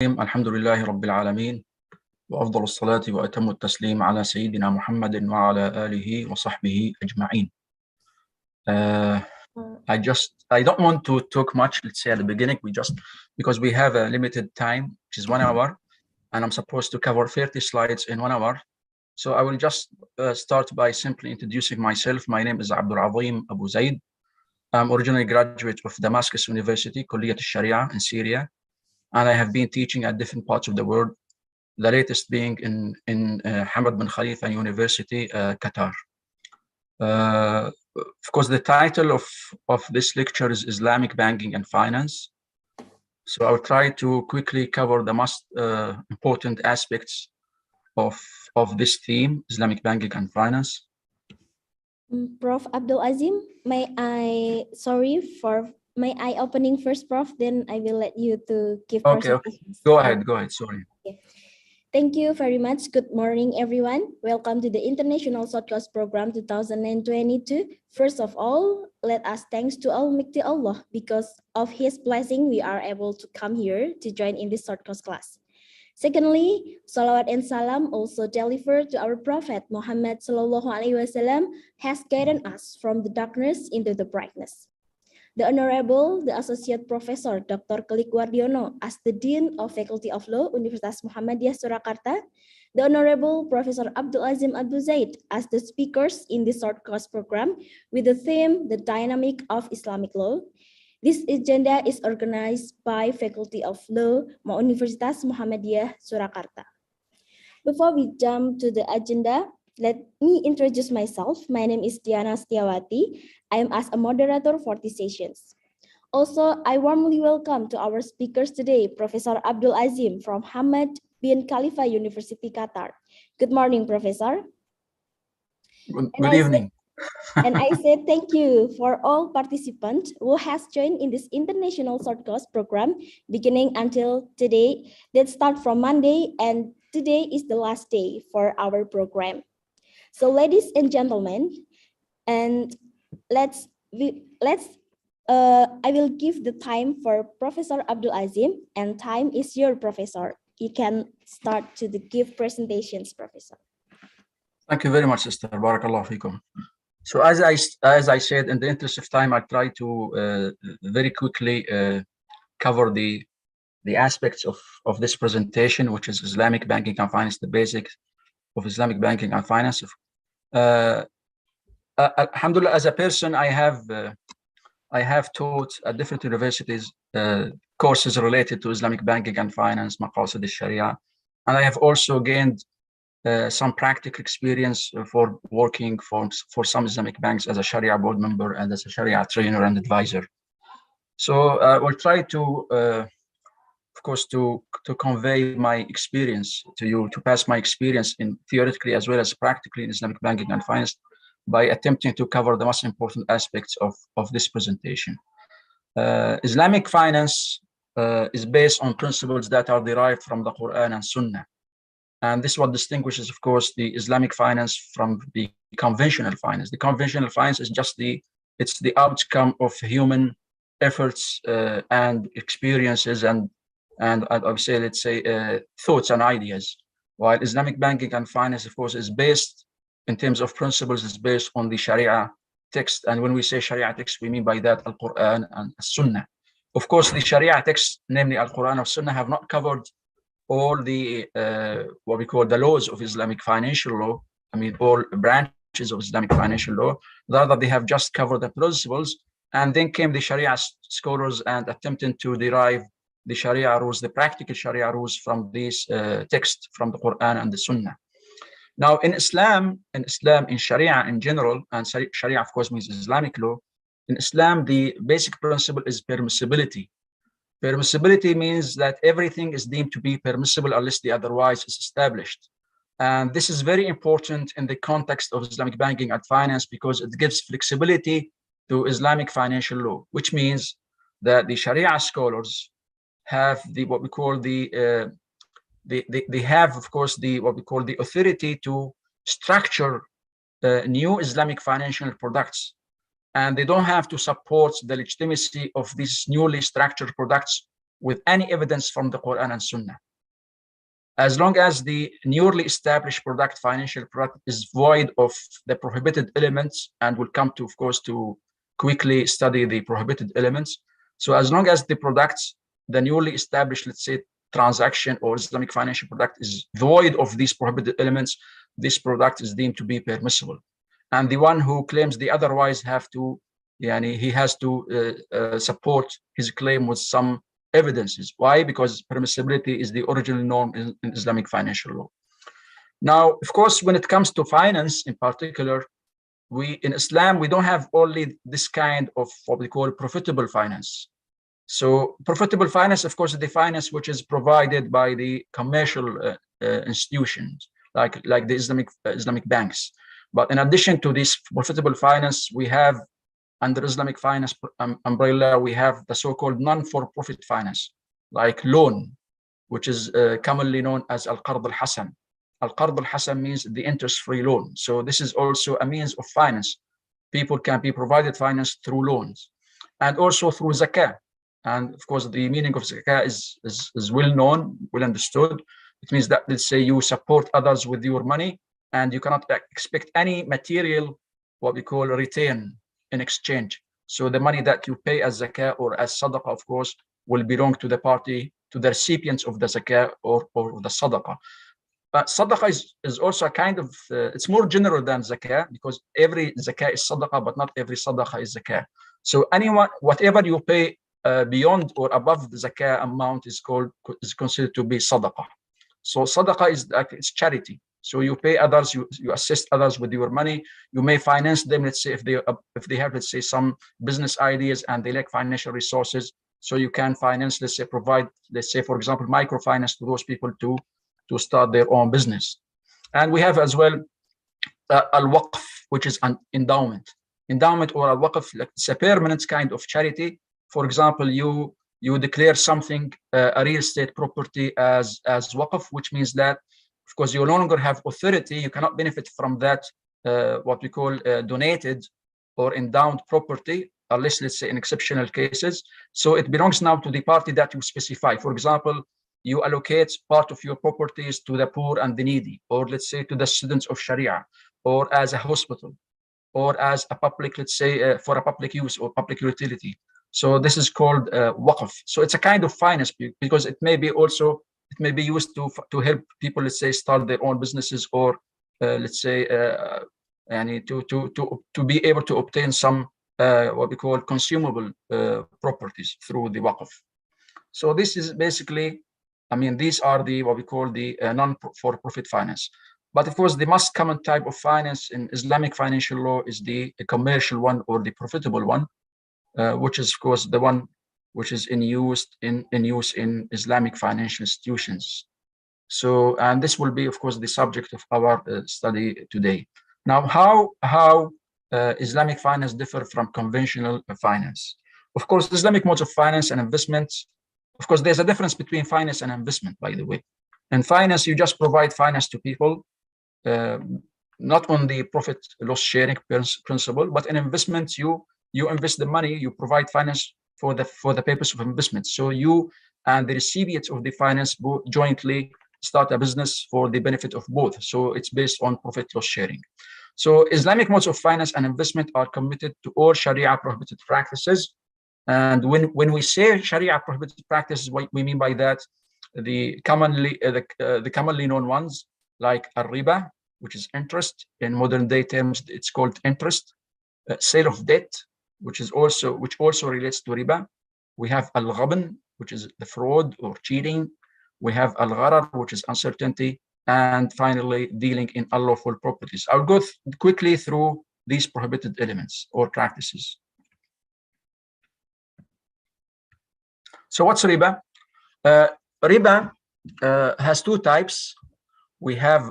الحمد لله رب العالمين وأفضل الصلاة وأتم التسليم على سيدنا محمد وعلى آله وصحبه أجمعين. I don't want to talk much, let's say at the beginning, because we have a limited time, which is 1 hour, and I'm supposed to cover 30 slides in 1 hour. So I will just start by simply introducing myself. My name is Abdulazeem Abozaid. I'm originally a graduate of Damascus University, Kulliyat al-Sharia in Syria, and I have been teaching at different parts of the world, the latest being in Hamad bin Khalifa University, Qatar. Of course, the title of this lecture is Islamic Banking and Finance. So I'll try to quickly cover the most important aspects of this theme, Islamic Banking and Finance. Prof. Abdulazeem, may I opening first, Prof? Then I will let you to give presentations. Go ahead, sorry. Okay. Thank you very much. Good morning, everyone. Welcome to the International Short Course Program 2022. First of all, let us thanks to Almighty Allah. Because of His blessing, we are able to come here to join in this short course class. Secondly, salawat and salam also delivered to our Prophet Muhammad sallallahu alaihi wasallam has guided us from the darkness into the brightness. The Honorable, the Associate Professor Dr. Khalifa as the Dean of Faculty of Law, Universitas Muhammadiyah, Surakarta, the Honorable Professor Abdulazeem Abozaid as the speakers in this short course program with the theme, The Dynamic of Islamic Law. This agenda is organized by Faculty of Law, Universitas Muhammadiyah, Surakarta. Before we jump to the agenda, let me introduce myself. My name is Setiawati. I am as a moderator for these sessions. Also, I warmly welcome to our speakers today, Professor Abdulazeem from Hamad bin Khalifa University, Qatar. Good morning, Professor. Good evening. And I said thank you for all participants who has joined in this international short course program beginning until today that start from Monday, and today is the last day for our program. So ladies and gentlemen, and I will give the time for Professor Abdulazeem, and time is your Professor. You can start to give presentations, Professor. Thank you very much, Sister. Barakallah fikum. So as I said, in the interest of time, I try to very quickly cover the aspects of this presentation, which is Islamic banking and finance, the basics of Islamic banking and finance. Alhamdulillah, as a person, I have taught at different universities courses related to Islamic banking and finance, Maqasid al-Sharia, and I have also gained some practical experience for working for some Islamic banks as a Sharia board member and as a Sharia trainer and advisor. So we'll try to, of course, to convey my experience to you, to pass my experience in theoretically as well as practically in Islamic banking and finance by attempting to cover the most important aspects of this presentation. Islamic finance is based on principles that are derived from the Quran and Sunnah. And this is what distinguishes, of course, the Islamic finance from the conventional finance. The conventional finance is just it's the outcome of human efforts and experiences and I would say, let's say, thoughts and ideas. While Islamic banking and finance, of course, is based in terms of principles, is based on the Sharia text. And when we say Sharia text, we mean by that Al-Quran and Sunnah. Of course, the Sharia text, namely Al-Quran or Sunnah, have not covered all the what we call the laws of Islamic financial law. I mean, all branches of Islamic financial law. Rather, they have just covered the principles, and then came the Sharia scholars and attempted to derive the Sharia rules, the practical Sharia rules from this text, from the Quran and the Sunnah. Now, in Islam, in Sharia in general, and Sharia, of course, means Islamic law. In Islam, the basic principle is permissibility. Permissibility means that everything is deemed to be permissible unless the otherwise is established. And this is very important in the context of Islamic banking and finance because it gives flexibility to Islamic financial law, which means that the Sharia scholars have what we call they have, of course, what we call the authority to structure new Islamic financial products. And they don't have to support the legitimacy of these newly structured products with any evidence from the Quran and Sunnah. As long as the newly established product, financial product, is void of the prohibited elements, and we'll come to, of course, to quickly study the prohibited elements. So as long as the products, the newly established, let's say, transaction or Islamic financial product is void of these prohibited elements, this product is deemed to be permissible. And the one who claims the otherwise have to, he has to support his claim with some evidences. Why? Because permissibility is the original norm in Islamic financial law. Now, of course, when it comes to finance in particular, in Islam, we don't have only this kind of what we call profitable finance. So profitable finance, of course, is the finance which is provided by the commercial institutions, like the Islamic banks. But in addition to this profitable finance, we have under Islamic finance umbrella, we have the so-called non-for-profit finance, like loan, which is commonly known as al-qard al-hasan. Al-qard al-hasan means the interest-free loan. So this is also a means of finance. People can be provided finance through loans and also through zakah. And of course, the meaning of zakah is well known, well understood. It means that, let's say, you support others with your money and you cannot expect any material, what we call return in exchange. So the money that you pay as zakah or as sadaqah, of course, will belong to the party, to the recipients of the zakah or the sadaqah. But sadaqah is also a kind of, it's more general than zakah, because every zakah is sadaqah, but not every sadaqah is zakah. So whatever you pay beyond or above the zakah amount is considered to be sadaqah. So sadaqah is like, it's charity. So you pay others, you assist others with your money. You may finance them, let's say, if they have, let's say, some business ideas and they lack financial resources. So you can finance, let's say, provide, let's say, for example, microfinance to those people to start their own business. And we have as well al-waqf, which is an endowment. Endowment or al-waqf, like, it's a permanent kind of charity. For example, you declare something, a real estate property as waqf, which means that, of course, you no longer have authority. You cannot benefit from that, what we call donated or endowed property, unless, let's say, in exceptional cases. So it belongs now to the party that you specify. For example, you allocate part of your properties to the poor and the needy, or let's say to the students of Sharia, or as a hospital, or as a public, let's say, for a public use or public utility. So this is called waqf. So it's a kind of finance, because it may be used to help people, let's say, start their own businesses, or let's say, to be able to obtain some what we call consumable properties through the waqf. So this is basically, these are what we call the non-for-profit finance. But of course, the most common type of finance in Islamic financial law is the commercial one, or the profitable one, which is, of course, the one which is in use in Islamic financial institutions. So, and this will be, of course, the subject of our study today. Now, how Islamic finance differ from conventional finance? Of course, Islamic modes of finance and investments. Of course, there's a difference between finance and investment, by the way. In finance, you just provide finance to people, not on the profit loss sharing principle, but in investments, you invest the money, you provide finance for the purpose of investment. So you and the recipients of the finance both jointly start a business for the benefit of both. So it's based on profit loss sharing. So Islamic modes of finance and investment are committed to all Sharia prohibited practices. And when we say Sharia prohibited practices, what we mean by that, the commonly known ones, like riba, which is interest. In modern day terms, it's called interest. Sale of debt, which also relates to riba. We have al-ghabn, which is the fraud or cheating. We have al-gharar, which is uncertainty. And finally, dealing in unlawful properties. I'll go quickly through these prohibited elements or practices. So what's riba? Riba has two types. We have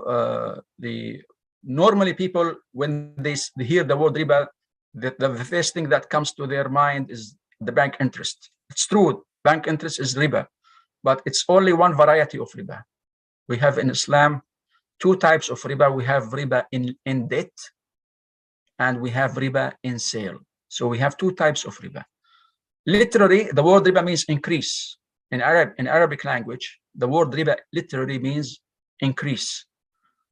normally people, when they hear the word riba, the first thing that comes to their mind is the bank interest. It's true, bank interest is riba, but it's only one variety of riba. We have in Islam two types of riba. We have riba in debt, and we have riba in sale. So we have two types of riba. Literally, the word riba means increase. in Arabic language, the word riba literally means increase.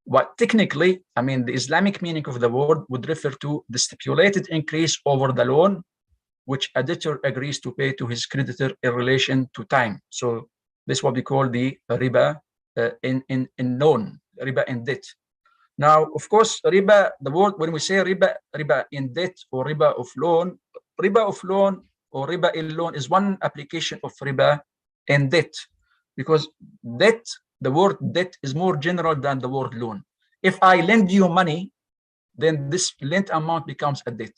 But technically, I mean, the Islamic meaning of the word would refer to the stipulated increase over the loan, which a debtor agrees to pay to his creditor in relation to time. So this is what we call the riba in loan, riba in debt. Now, of course, riba, the word, when we say riba in debt or riba of loan or riba in loan is one application of riba in debt, because debt, the word debt is more general than the word loan. If I lend you money, then this lent amount becomes a debt.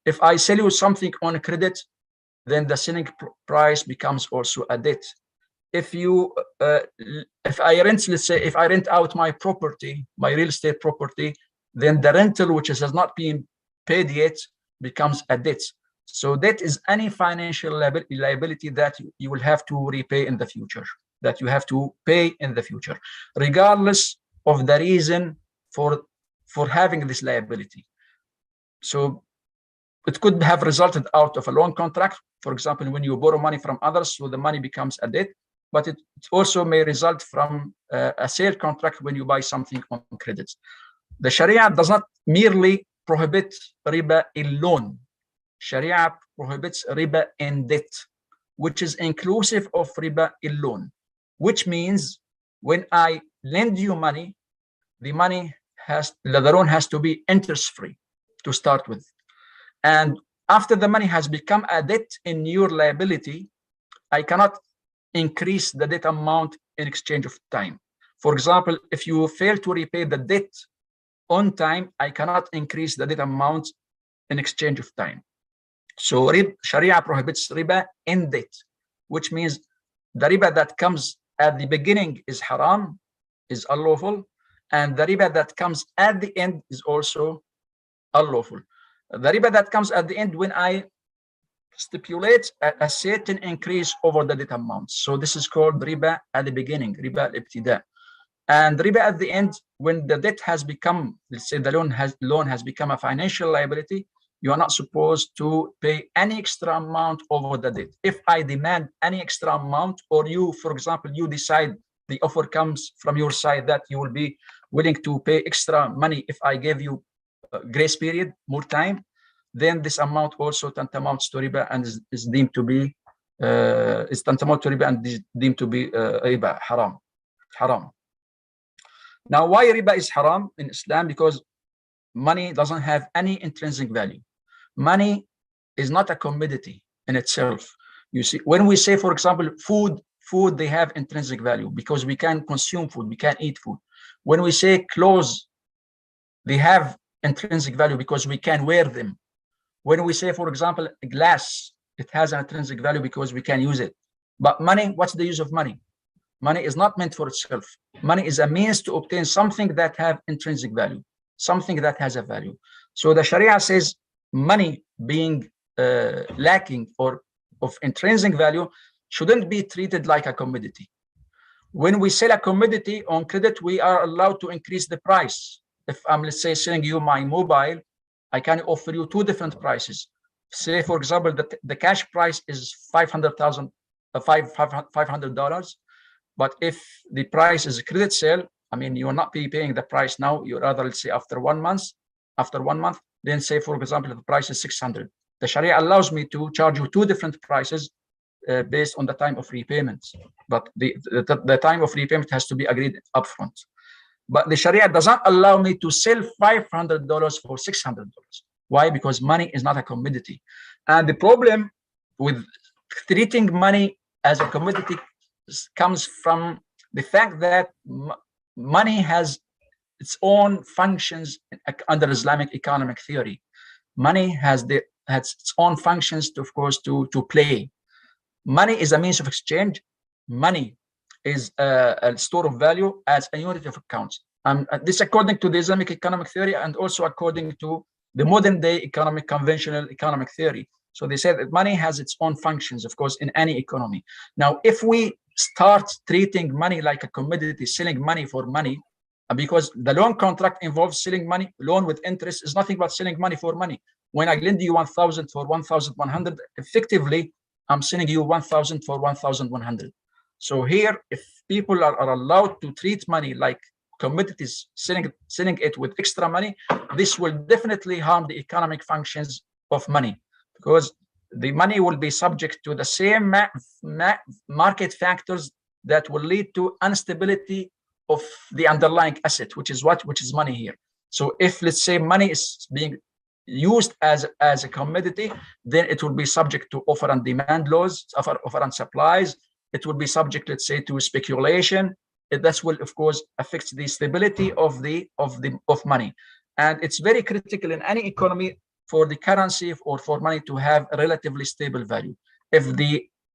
If I sell you something on credit, then the selling price becomes also a debt. If I rent, let's say, if I rent out my property, my real estate property, then the rental, which has not been paid yet, becomes a debt. So debt is any financial liability that you will have to repay in the future, that you have to pay in the future, regardless of the reason for having this liability. So it could have resulted out of a loan contract, for example, when you borrow money from others, so the money becomes a debt, but it also may result from a sale contract when you buy something on credit. The Sharia does not merely prohibit riba in loan. Sharia prohibits riba in debt, which is inclusive of riba in loan, which means when I lend you money, the loan has to be interest-free to start with. And after the money has become a debt in your liability, I cannot increase the debt amount in exchange of time. For example, if you fail to repay the debt on time, I cannot increase the debt amount in exchange of time. So Sharia prohibits riba in debt, which means the riba that comes at the beginning is haram, is unlawful, and the riba that comes at the end is also unlawful. The riba that comes at the end when I stipulate a certain increase over the debt amount. So this is called riba at the beginning, riba al-ibtida. And riba at the end, when the debt has become, let's say the loan has become a financial liability, you are not supposed to pay any extra amount over the debt. If I demand any extra amount, or you, for example, you decide, the offer comes from your side that you will be willing to pay extra money if I give you a grace period, more time, then this amount also tantamounts to riba and is deemed to be tantamount to riba and is deemed to be riba, haram. Now, why riba is haram in Islam? Because money doesn't have any intrinsic value. Money is not a commodity in itself. You see, when we say, for example, food, they have intrinsic value because we can consume food, we can eat food. When we say clothes, they have intrinsic value because we can wear them. When we say, for example, glass, it has an intrinsic value because we can use it. But money, what's the use of money? Money is not meant for itself. Money is a means to obtain something that have intrinsic value, something that has a value. So the Sharia says money being lacking or of intrinsic value shouldn't be treated like a commodity. When we sell a commodity on credit, we are allowed to increase the price. If I'm, let's say, selling you my mobile, I can offer you two different prices. Say, for example, the cash price is $500. But if the price is a credit sale, I mean, you will not be paying the price now. You rather, let's say, after 1 month, then say, for example, the price is 600. The Sharia allows me to charge you two different prices based on the time of repayment. But the time of repayment has to be agreed upfront. But the Sharia does not allow me to sell $500 for $600. Why? Because money is not a commodity. And the problem with treating money as a commodity comes from the fact that money has its own functions under Islamic economic theory. Money has its own functions, of course, to play. Money is a means of exchange. Money is a store of value as a unit of account. This according to the Islamic economic theory and also according to the modern day conventional economic theory. So they said that money has its own functions, of course, in any economy. Now, if we start treating money like a commodity, selling money for money, because the loan contract involves selling money, loan with interest is nothing but selling money for money. When I lend you 1,000 for 1,100, effectively, I'm sending you 1,000 for 1,100. So here, if people are allowed to treat money like commodities, selling it with extra money, this will definitely harm the economic functions of money, because the money will be subject to the same market factors that will lead to instability of the underlying asset, which is money here. So if, let's say, money is being used as a commodity, then it will be subject to offer and demand laws, offer and supplies. It will be subject, let's say, to speculation. That will, of course, affect the stability of money. And it's very critical in any economy for the currency or for money to have a relatively stable value. If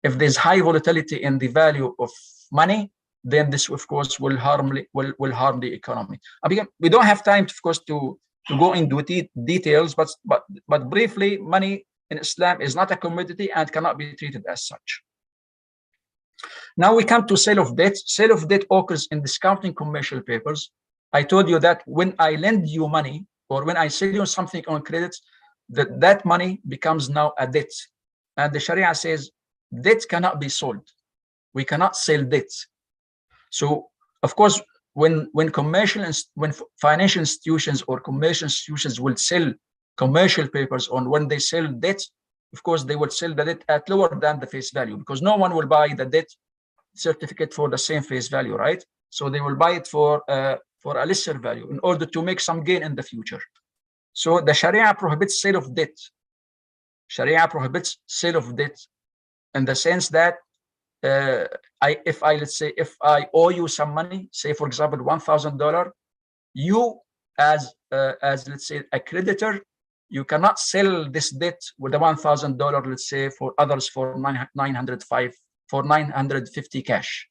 there's high volatility in the value of money, then this, of course, will harm the economy. Again, we don't have time, of course, to go into details, but briefly, money in Islam is not a commodity and cannot be treated as such. Now we come to sale of debt. Sale of debt occurs in discounting commercial papers. I told you that when I lend you money or when I sell you something on credit, that money becomes now a debt. And the Sharia says debt cannot be sold. We cannot sell debt. So, of course, when financial institutions or commercial institutions will sell commercial papers, on when they sell debt, of course, they will sell the debt at lower than the face value, because no one will buy the debt certificate for the same face value, right? So they will buy it for a lesser value in order to make some gain in the future. So the Sharia prohibits sale of debt. Sharia prohibits sale of debt in the sense that if I owe you some money, say for example $1,000, you as let's say a creditor, you cannot sell this debt with the $1,000, let's say, for others for 950 cash.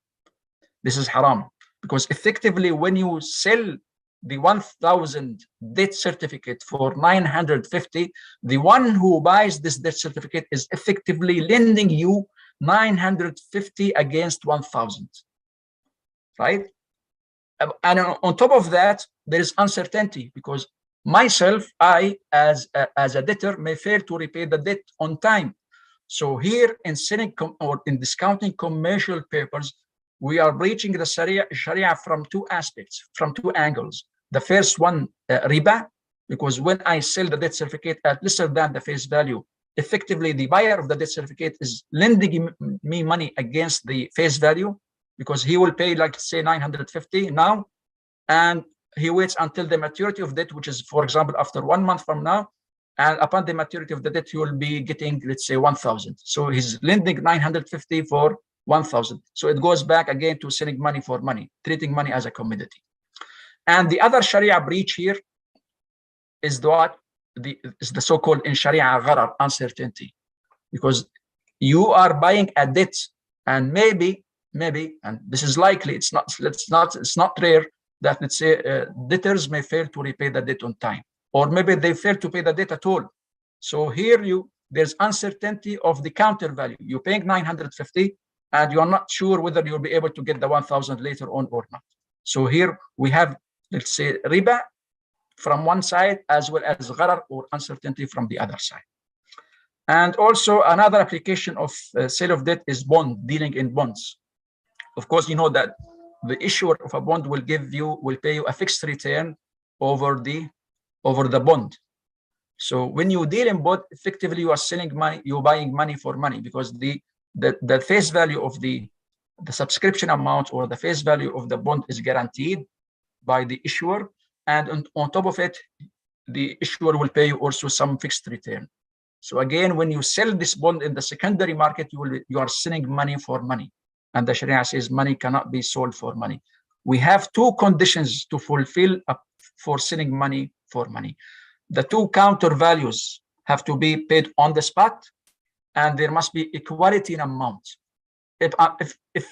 This is haram, because effectively when you sell the 1,000 debt certificate for 950, the one who buys this debt certificate is effectively lending you 950 against 1,000, right? And on top of that, there is uncertainty, because myself, I as a debtor may fail to repay the debt on time. So here in selling or in discounting commercial papers, we are breaching the Sharia from two aspects, from two angles. The first one, riba, because when I sell the debt certificate at lesser than the face value, effectively the buyer of the debt certificate is lending me money against the face value, because he will pay, like, say, 950 now, and he waits until the maturity of debt, which is, for example, after 1 month from now, and upon the maturity of the debt, he will be getting, let's say, 1,000. So he's lending 950 for 1,000. So it goes back again to selling money for money, treating money as a commodity. And the other Sharia breach here is the so-called in Sharia gharar, uncertainty, because you are buying a debt, and maybe, and this is likely, it's not rare that, let's say, debtors may fail to repay the debt on time, or maybe they fail to pay the debt at all. So here there's uncertainty of the counter value. You're paying 950, and you're not sure whether you'll be able to get the 1,000 later on or not. So here we have, let's say, riba from one side, as well as gharar or uncertainty from the other side. And also another application of sale of debt is bond, dealing in bonds. Of course, you know that the issuer of a bond will pay you a fixed return over the bond. So when you deal in bond, effectively you are selling money, you're buying money for money, because the face value of the subscription amount or the face value of the bond is guaranteed by the issuer, and on top of it, the issuer will pay you also some fixed return. So again, when you sell this bond in the secondary market, you are selling money for money, and the Sharia says money cannot be sold for money. We have two conditions to fulfill for selling money for money. The two counter values have to be paid on the spot, and there must be equality in amount. If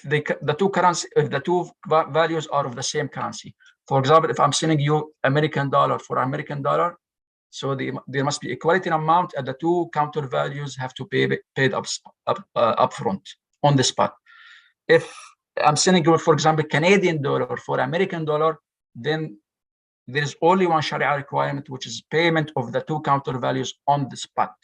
the two values are of the same currency. For example, if I'm selling you American dollar for American dollar, so there must be equality in amount, and the two counter values have to be paid up front on the spot. If I'm selling you, for example, Canadian dollar for American dollar, then there is only one Sharia requirement, which is payment of the two counter values on the spot.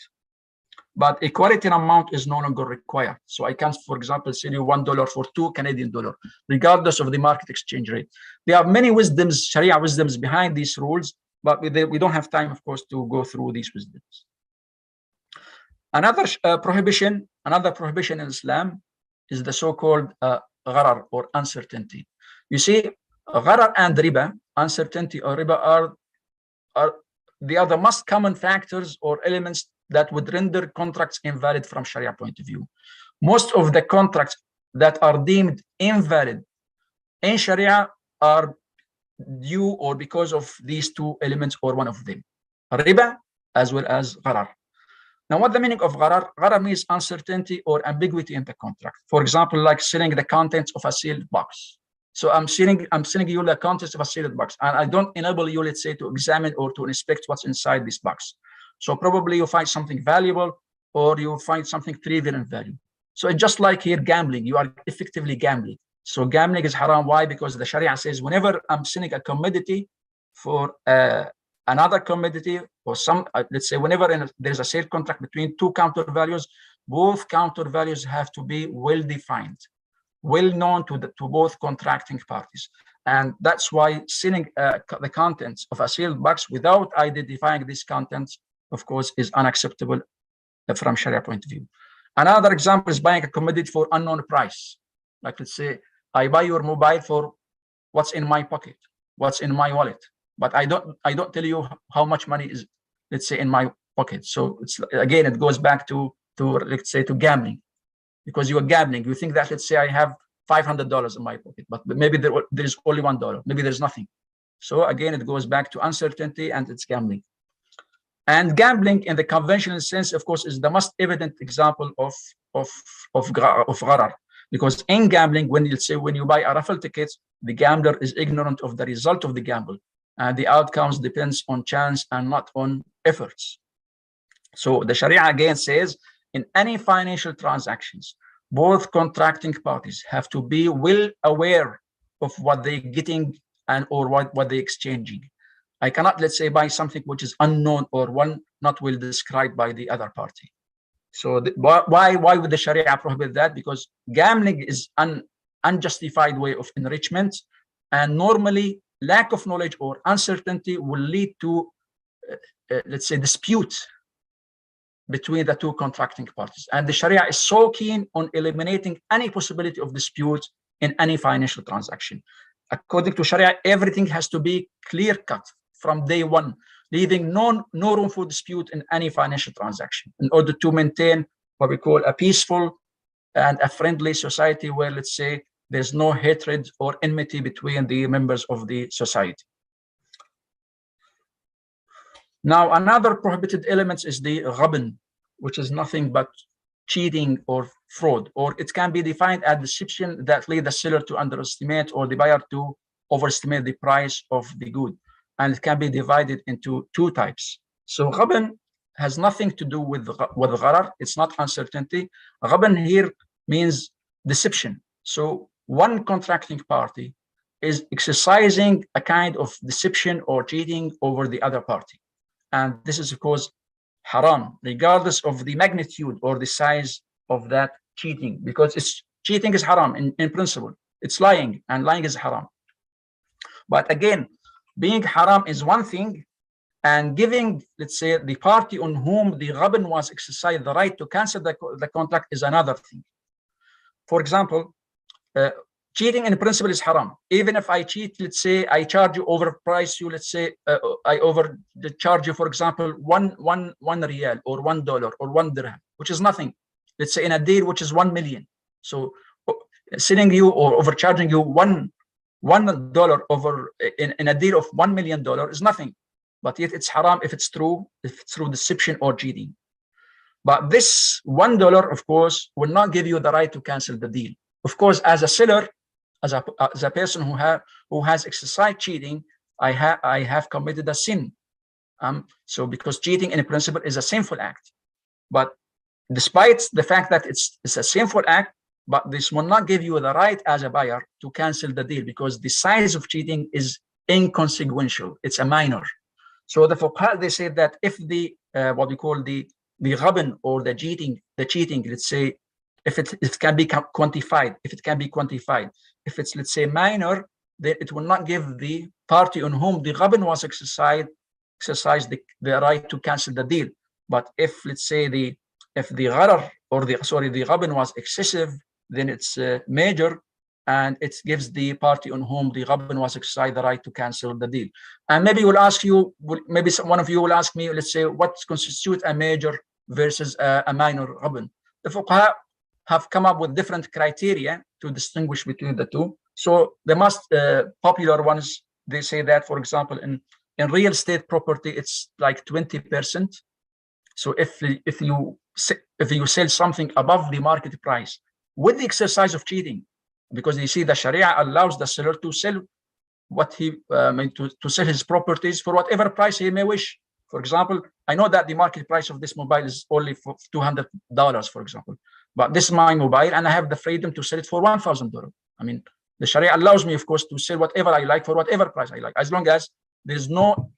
but equality in amount is no longer required. So I can, for example, sell you $1 for 2 Canadian dollars, regardless of the market exchange rate. There are many wisdoms, Sharia wisdoms behind these rules, but we don't have time, of course, to go through these wisdoms. Another prohibition in Islam is the so-called gharar, or uncertainty. You see, gharar and riba, uncertainty or riba, they are the most common factors or elements that would render contracts invalid from Sharia point of view. Most of the contracts that are deemed invalid in Sharia are due or because of these two elements or one of them, riba as well as gharar. Now, what the meaning of gharar? Gharar means uncertainty or ambiguity in the contract. For example, like selling the contents of a sealed box. So I'm selling you the contents of a sealed box, and I don't enable you, let's say, to examine or to inspect what's inside this box. So probably you find something valuable, or you find something trivial in value. So it's just like here gambling. You are effectively gambling. So gambling is haram. Why? Because the Sharia says whenever I'm selling a commodity for another commodity, or some, let's say, whenever there's a sale contract between two counter values, both counter values have to be well defined, well known to both contracting parties. And that's why selling the contents of a sealed box without identifying these contents, of course, is unacceptable from Sharia point of view. Another example is buying a commodity for unknown price. Like, let's say, I buy your mobile for what's in my pocket, what's in my wallet, but I don't tell you how much money is, let's say, in my pocket. So it's, again, it goes back to let's say, to gambling, because you are gambling. You think that, let's say, I have $500 in my pocket, but maybe there's only $1, maybe there's nothing. So again, it goes back to uncertainty, and it's gambling. And gambling in the conventional sense, of course, is the most evident example of gharar. Because in gambling, when you buy a raffle ticket, the gambler is ignorant of the result of the gamble, and the outcomes depends on chance and not on efforts. So the Sharia again says, in any financial transactions, both contracting parties have to be well aware of what they're getting or what they're exchanging. I cannot, let's say, buy something which is unknown or one not well described by the other party. So why would the Sharia prohibit that? Because gambling is an unjustified way of enrichment, and normally lack of knowledge or uncertainty will lead to, let's say, dispute between the two contracting parties. And the Sharia is so keen on eliminating any possibility of dispute in any financial transaction. According to Sharia, everything has to be clear-cut from day one, leaving no room for dispute in any financial transaction, in order to maintain what we call a peaceful and a friendly society where, let's say, there's no hatred or enmity between the members of the society. Now, another prohibited element is the ghabn, which is nothing but cheating or fraud, or it can be defined as deception that lead the seller to underestimate or the buyer to overestimate the price of the good. And it can be divided into two types. So ghabn has nothing to do with gharar. It's not uncertainty. Ghabn here means deception. So one contracting party is exercising a kind of deception or cheating over the other party. And this is, of course, haram, regardless of the magnitude or the size of that cheating, because cheating is haram in principle. It's lying, and lying is haram. But again, being haram is one thing, and giving, let's say, the party on whom the ghabn was exercised the right to cancel the contract is another thing. For example, cheating in principle is haram. Even if I cheat, let's say I charge you, overprice you, let's say I overcharge you, for example, one riyal or $1 or 1 dirham, which is nothing. Let's say in a deal which is 1 million. So selling you or overcharging you $1 over in a deal of $1 million is nothing. But yet it's haram if it's through deception or cheating. But this $1, of course, will not give you the right to cancel the deal. Of course, as a seller, as a person who has exercised cheating, I have committed a sin. So because cheating in principle is a sinful act, but despite the fact that it's a sinful act, but this will not give you the right as a buyer to cancel the deal, because the size of cheating is inconsequential. It's a minor. So the fuqaha, they say that if the what we call the the ghabn or the cheating, let's say, if it can be quantified, if it's, let's say, minor, then it will not give the party on whom the ghabn was exercised the right to cancel the deal. But if, let's say, if the gharar or the ghabn was excessive, then it's major, and it gives the party on whom the ghabn was exercised the right to cancel the deal. And maybe we'll ask you, maybe one of you will ask me, let's say, what constitutes a major versus a minor ghabn? The fuqaha have come up with different criteria to distinguish between the two. So the most popular ones, they say that, for example, in real estate property, it's like 20%. So if you sell something above the market price with the exercise of cheating, because you see the Sharia allows the seller to sell what he to sell his properties for whatever price he may wish. For example, I know that the market price of this mobile is only for $200, for example, but this is my mobile and I have the freedom to sell it for $1,000. I mean, the Sharia allows me, of course, to sell whatever I like for whatever price I like, as long as there's no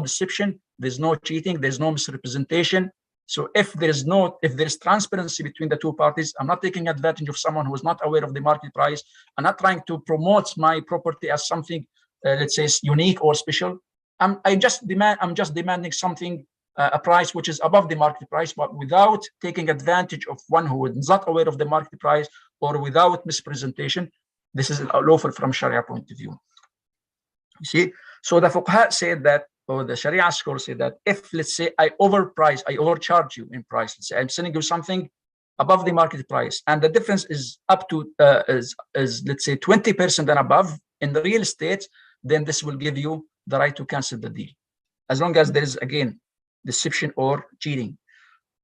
deception, there's no cheating, there's no misrepresentation. So if there's transparency between the two parties, I'm not taking advantage of someone who is not aware of the market price. I'm not trying to promote my property as something, let's say, unique or special. I'm just demanding something, a price which is above the market price, but without taking advantage of one who is not aware of the market price or without mispresentation. This is lawful from Sharia point of view. You see, so the fuqaha said that, or the Sharia scholars say that, if, let's say, I overcharge you in price, let's say I'm selling you something above the market price, and the difference is up to is let's say 20% and above in the real estate, then this will give you the right to cancel the deal, as long as there is, again, deception or cheating.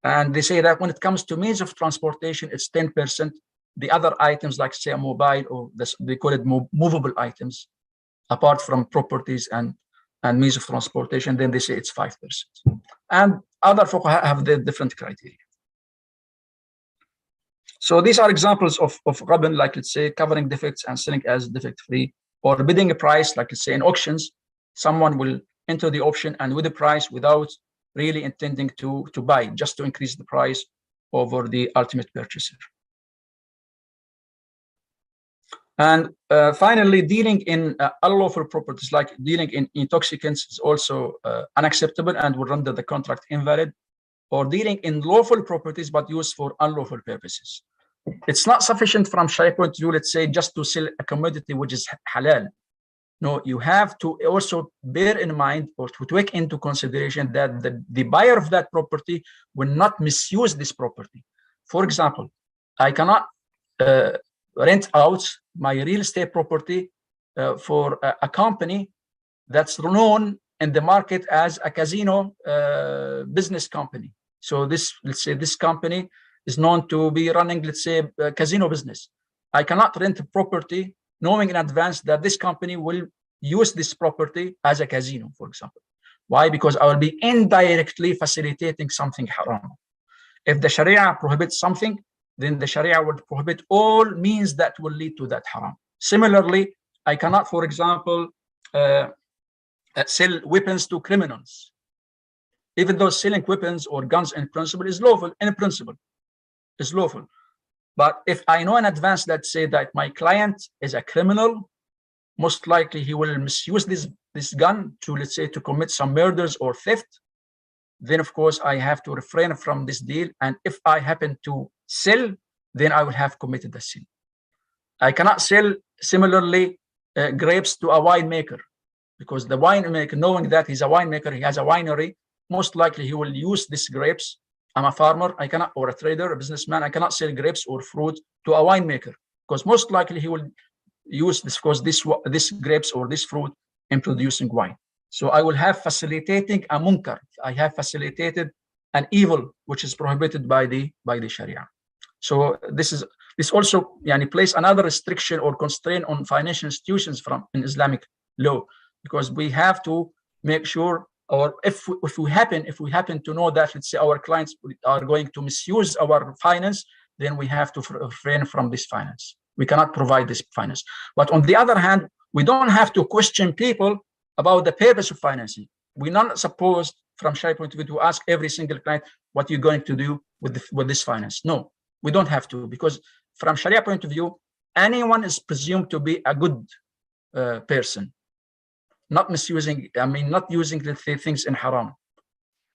And they say that when it comes to means of transportation, it's 10%. The other items, like, say, a mobile, or they call it movable items, apart from properties and means of transportation, then they say it's 5%. And other fuqaha have the different criteria. So these are examples of ghabn, like, let's say, covering defects and selling as defect-free, or bidding a price, like, let's say, in auctions, someone will enter the auction and with the price without really intending to buy, just to increase the price over the ultimate purchaser. And finally, dealing in unlawful properties, like dealing in intoxicants, is also unacceptable and will render the contract invalid. Or dealing in lawful properties but used for unlawful purposes. It's not sufficient from Sharia point of view, let's say, just to sell a commodity which is halal. No, you have to also bear in mind, or to take into consideration, that the buyer of that property will not misuse this property. For example, I cannot rent out my real estate property for a company that's known in the market as a casino business company. So this, let's say, this company is known to be running, let's say, a casino business. I cannot rent a property knowing in advance that this company will use this property as a casino, for example. Why? Because I will be indirectly facilitating something haram. If the Sharia prohibits something, then the Sharia would prohibit all means that will lead to that haram. Similarly, I cannot, for example, sell weapons to criminals. Even though selling weapons or guns in principle is lawful, is lawful. But if I know in advance that, say, that my client is a criminal, most likely he will misuse this gun to, let's say, to commit some murders or theft, then of course I have to refrain from this deal. And if I happen to sell, then I will have committed a sin. I cannot sell, similarly, grapes to a winemaker, because the winemaker, knowing that he's a winemaker, he has a winery, most likely he will use these grapes. I'm a farmer, I cannot, or a trader, a businessman, I cannot sell grapes or fruit to a winemaker, because most likely he will use this, because this grapes or this fruit in producing wine. So I will have facilitating a munkar. I have facilitated an evil which is prohibited by the Sharia. So this also place another restriction or constraint on financial institutions in Islamic law, because we have to make sure, or if we happen to know that, let's say, our clients are going to misuse our finance, then we have to refrain from this finance. We cannot provide this finance. But on the other hand, we don't have to question people about the purpose of financing. We're not supposed, from Sharia point of view to ask every single client what you're going to do with this finance. No, we don't have to, because from Sharia point of view, anyone is presumed to be a good person, not misusing, not using the things in haram,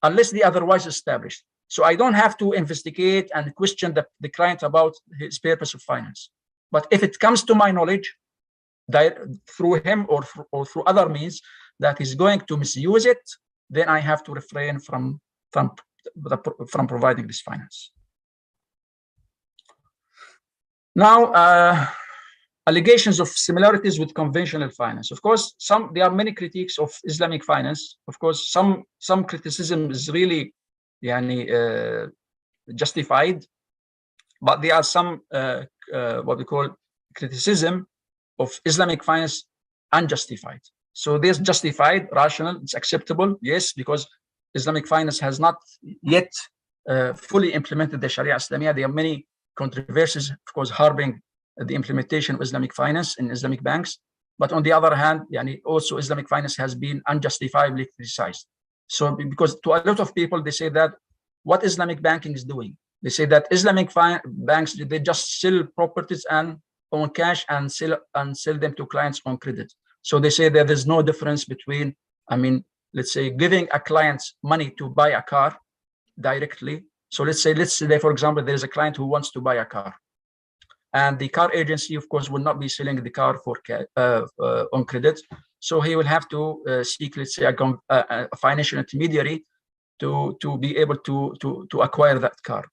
unless the otherwise established. So I don't have to investigate and question the client about his purpose of finance. But if it comes to my knowledge, through him or through other means, that he's going to misuse it, then I have to refrain from providing this finance. Now, allegations of similarities with conventional finance. Of course, there are many critiques of Islamic finance. Of course, some criticism is really justified, but there are some what we call criticism of Islamic finance unjustified. So there's justified, rational, it's acceptable, yes, because Islamic finance has not yet fully implemented the Sharia Islamiyah. There are many controversies, of course, harboring the implementation of Islamic finance in Islamic banks. But on the other hand, also Islamic finance has been unjustifiably criticized. So because to a lot of people, they say that what Islamic banking is doing, they say that Islamic banks, they just sell properties and on cash and sell them to clients on credit. So they say that there's no difference between, let's say, giving a client money to buy a car directly. So let's say, for example, there's a client who wants to buy a car, and the car agency, of course, will not be selling the car for on credit. So he will have to seek, let's say, a financial intermediary to be able to acquire that car.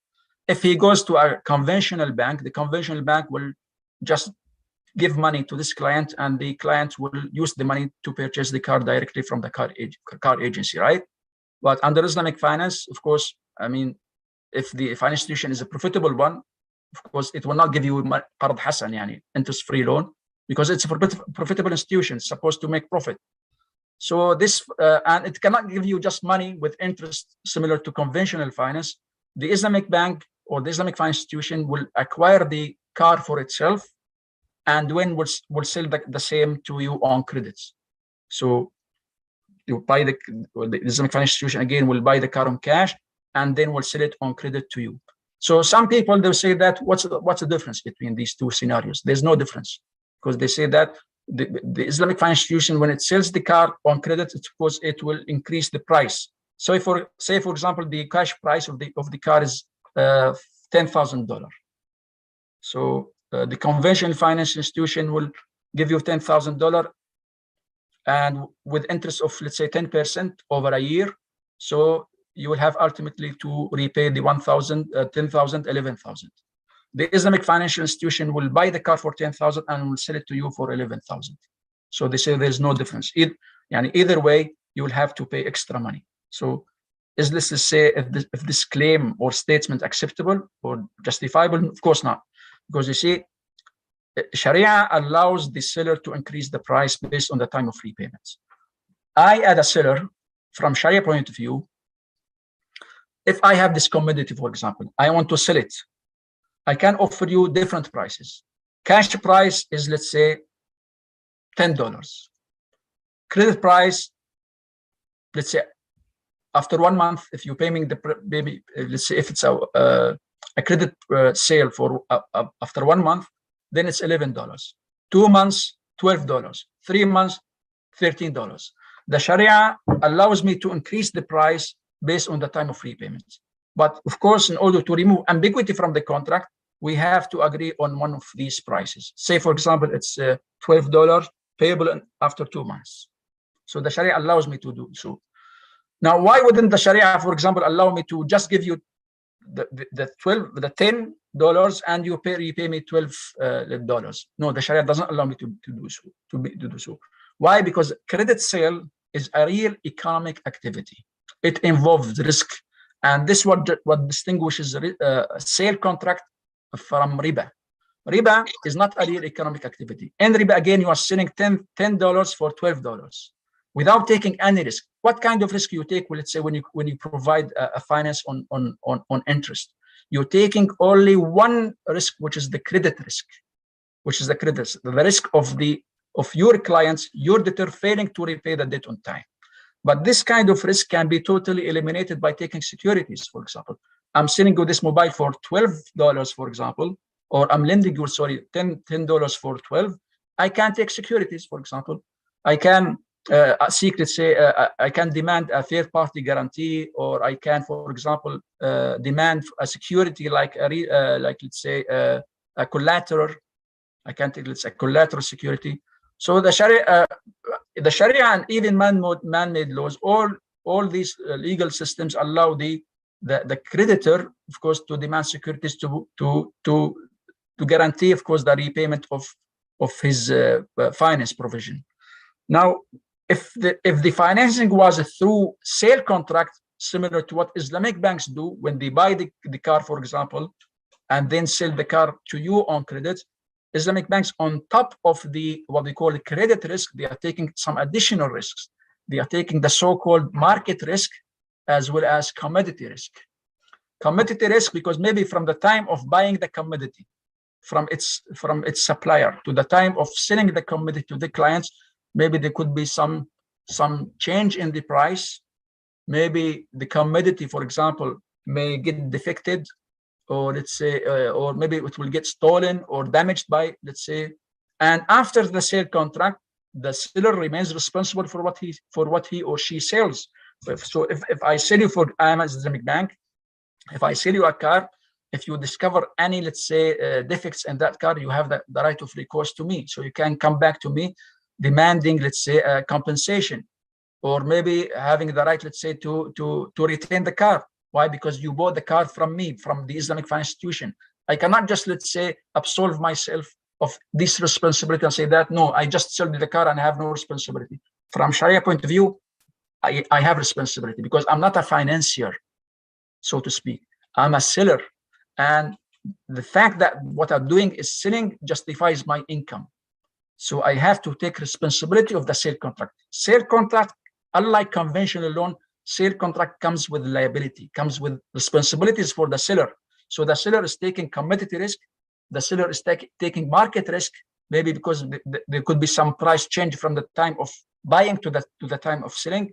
If he goes to a conventional bank, the conventional bank will just give money to this client, and the client will use the money to purchase the car directly from the car agency, right? But under Islamic finance, of course, if the financial institution is a profitable one, of course, it will not give you qard hasan, interest-free loan, because it's a profitable institution, it's supposed to make profit. So this, and it cannot give you just money with interest similar to conventional finance. The Islamic bank or the Islamic finance institution will acquire the car for itself, and then will sell the same to you on credits. So you buy the Islamic finance institution again will buy the car on cash, and then will sell it on credit to you. So some people, they'll say that what's the difference between these two scenarios? There's no difference, because they say that the Islamic finance institution, when it sells the car on credit, it's because it will increase the price. So if for example, the cash price of the car is $10,000. So the conventional finance institution will give you $10,000, and with interest of, let's say, 10% over a year. So you will have ultimately to repay the 1,000, 10,000, 11,000. The Islamic financial institution will buy the car for 10,000 and will sell it to you for 11,000. So they say there's no difference. Either way, you will have to pay extra money. So is this to say if this claim or statement acceptable or justifiable? Of course not, because you see, Sharia allows the seller to increase the price based on the time of repayment. I, as a seller, from Sharia point of view, if I have this commodity, for example, I want to sell it, I can offer you different prices. Cash price is, let's say, $10. Credit price, let's say, after 1 month, if you pay me let's say if it's a credit sale for after 1 month, then it's $11. 2 months, $12. 3 months, $13. The Sharia allows me to increase the price based on the time of repayment. But of course, in order to remove ambiguity from the contract, we have to agree on one of these prices. Say, for example, it's $12 payable after 2 months. So the Sharia allows me to do so. Now, why wouldn't the Sharia, for example, allow me to just give you the $10 and you repay me $12? No, the Sharia doesn't allow me to do so. Why? Because credit sale is a real economic activity. It involves risk, and this what distinguishes a sale contract from riba. Riba is not a real economic activity. In riba, again, you are selling $10 for $12 without taking any risk. What kind of risk you take? Well, let's say when you provide a finance on interest, you're taking only one risk, which is the credit risk, the risk of your clients, your debtor failing to repay the debt on time. But this kind of risk can be totally eliminated by taking securities. For example, I'm selling you this mobile for $12, for example, or I'm lending you, sorry, $10 for 12. I can take securities, for example. I can seek, let's say, I can demand a third-party guarantee, or I can, for example, demand a security like let's say, a collateral. I can take, let's say, collateral security. So the Sharia and even man-made laws, all these legal systems allow the creditor, of course, to demand securities to guarantee, of course, the repayment of his finance provision. Now, if the financing was through sale contract, similar to what Islamic banks do when they buy the car, for example, and then sell the car to you on credit, Islamic banks, on top of the what we call credit risk, they are taking some additional risks. They are taking the so-called market risk as well as commodity risk. Commodity risk, because maybe from the time of buying the commodity from its supplier to the time of selling the commodity to the clients, maybe there could be some change in the price. Maybe the commodity, for example, may get defected, or let's say, or maybe it will get stolen or damaged by, let's say. And after the sale contract, the seller remains responsible for what he or she sells. So if I sell you, for I am an Islamic bank, if I sell you a car, if you discover any, let's say, defects in that car, you have the right of recourse to me. So you can come back to me demanding, let's say, compensation, or maybe having the right, let's say, to retain the car. Why? Because you bought the car from me, from the Islamic financial institution. I cannot just, let's say, absolve myself of this responsibility and say that, no, I just sold the car and I have no responsibility. From Sharia point of view, I have responsibility, because I'm not a financier, so to speak. I'm a seller. And the fact that what I'm doing is selling justifies my income. So I have to take responsibility of the sale contract. Sale contract, unlike conventional loan, sale contract comes with liability, comes with responsibilities for the seller. So the seller is taking commodity risk. The seller is taking market risk, maybe because there could be some price change from the time of buying to the time of selling.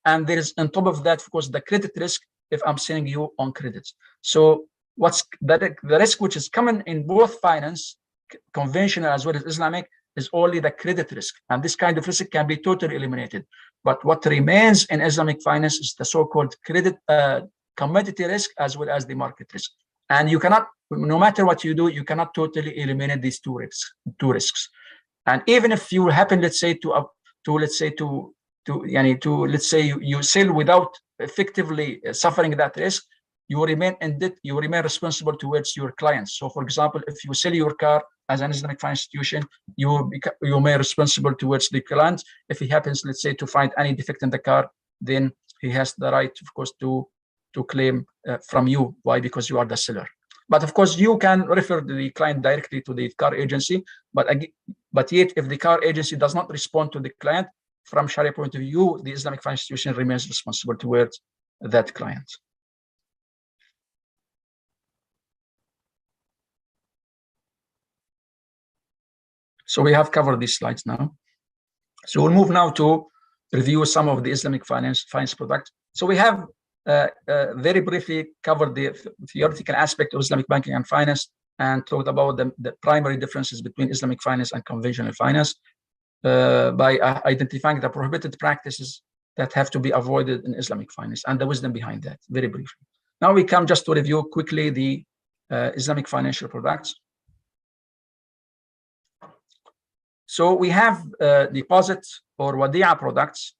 And there is, on top of that, of course, the credit risk if I'm selling you on credit. So what's the risk which is common in both finance, conventional as well as Islamic, is only the credit risk. And this kind of risk can be totally eliminated. But what remains in Islamic finance is the so-called credit commodity risk as well as the market risk. And you cannot, no matter what you do, you cannot totally eliminate these two risks. And even if you happen, let's say, let's say you sell without effectively suffering that risk, you remain in debt, you remain responsible towards your clients. So for example, if you sell your car as an Islamic financial institution, you may be responsible towards the client. If he happens, let's say, to find any defect in the car, then he has the right, of course, to claim from you. Why? Because you are the seller. But of course, you can refer the client directly to the car agency. But yet, if the car agency does not respond to the client, from Sharia point of view, the Islamic financial institution remains responsible towards that client. So we have covered these slides now. So we'll move now to review some of the Islamic finance products. So we have very briefly covered the theoretical aspect of Islamic banking and finance, and talked about the primary differences between Islamic finance and conventional finance by identifying the prohibited practices that have to be avoided in Islamic finance and the wisdom behind that, very briefly. Now we come just to review quickly the Islamic financial products. So we have deposit or wadi'a products.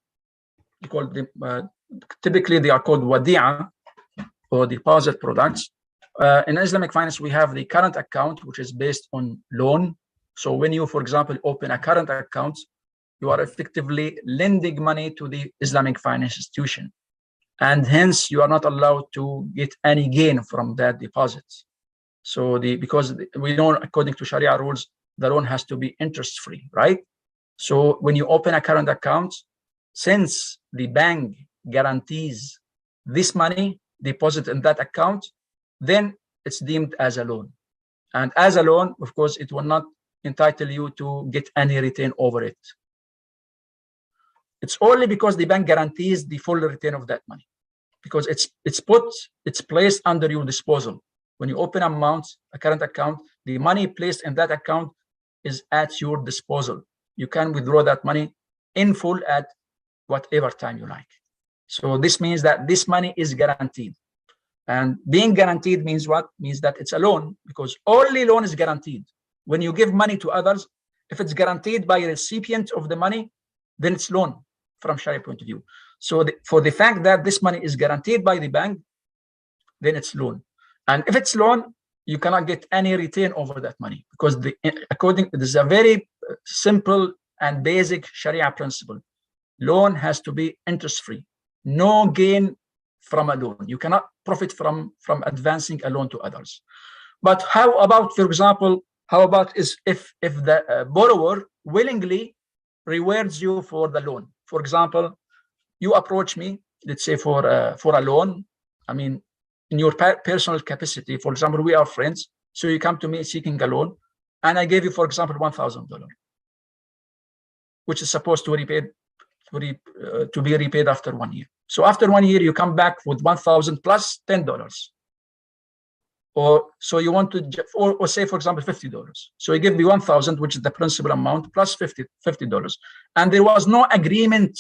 We call them, typically they are called wadi'a or deposit products. In Islamic finance, we have the current account, which is based on loan. So when you, for example, open a current account, you are effectively lending money to the Islamic financial institution. And hence, you are not allowed to get any gain from that deposit. So because we know, according to Sharia rules, the loan has to be interest-free, right? So when you open a current account, since the bank guarantees this money deposit in that account, then it's deemed as a loan. And as a loan, of course, it will not entitle you to get any return over it. It's only because the bank guarantees the full return of that money, because it's placed under your disposal. When you open a current account, the money placed in that account is at your disposal. You can withdraw that money in full at whatever time you like. So this means that this money is guaranteed. And being guaranteed means what? Means that it's a loan, because only loan is guaranteed. When you give money to others, if it's guaranteed by a recipient of the money, then it's loan from Sharia point of view. So for the fact that this money is guaranteed by the bank, then it's loan. And if it's loan, you cannot get any return over that money, because this is a very simple and basic Sharia principle. Loan has to be interest-free. No gain from a loan. You cannot profit from advancing a loan to others. But how about, for example, if the borrower willingly rewards you for the loan? For example, you approach me, let's say for a loan. I mean, in your personal capacity, for example, we are friends. So you come to me seeking a loan, and I gave you, for example, $1,000, which is supposed to be repaid after 1 year. So after 1 year, you come back with 1,000 plus $10. Or so you want to, or say, for example, $50. So you give me 1,000, which is the principal amount, plus $50. And there was no agreement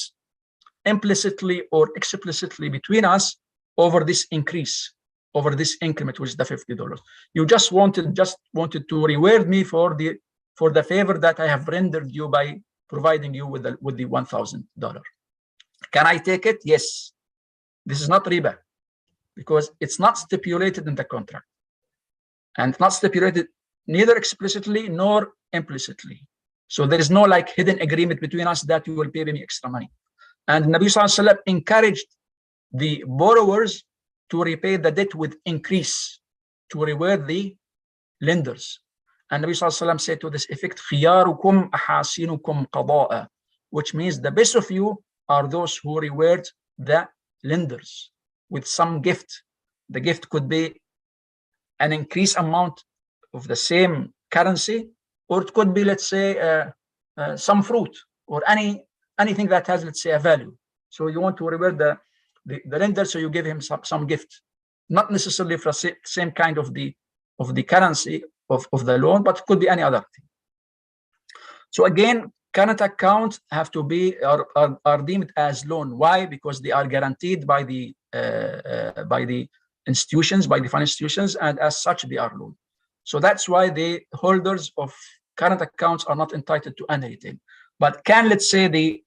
implicitly or explicitly between us over this increase, over this increment, which is the $50. You just wanted to reward me for the favor that I have rendered you by providing you with the $1,000. Can I take it? Yes. This is not riba, because it's not stipulated in the contract, and it's not stipulated neither explicitly nor implicitly. So there is no like hidden agreement between us that you will pay me extra money. And Nabi Sallallahu Alaihi Wasallam encouraged the borrowers to repay the debt with increase, to reward the lenders. And Nabi Sallallahu Alaihi Wasallam said to this effect, خِيَارُكُمْ أَحَاسِنُكُمْ قَضَاءً, which means the best of you are those who reward the lenders with some gift. The gift could be an increased amount of the same currency, or it could be, let's say, some fruit or anything that has, let's say, a value. So you want to reward the lender, so you give him some gift, not necessarily for the same kind of the currency of the loan, but it could be any other thing. So again, current accounts have to be are deemed as loan. Why? Because they are guaranteed by the institutions, by the financial institutions, and as such they are loan. So that's why the holders of current accounts are not entitled to any return. But can, let's say,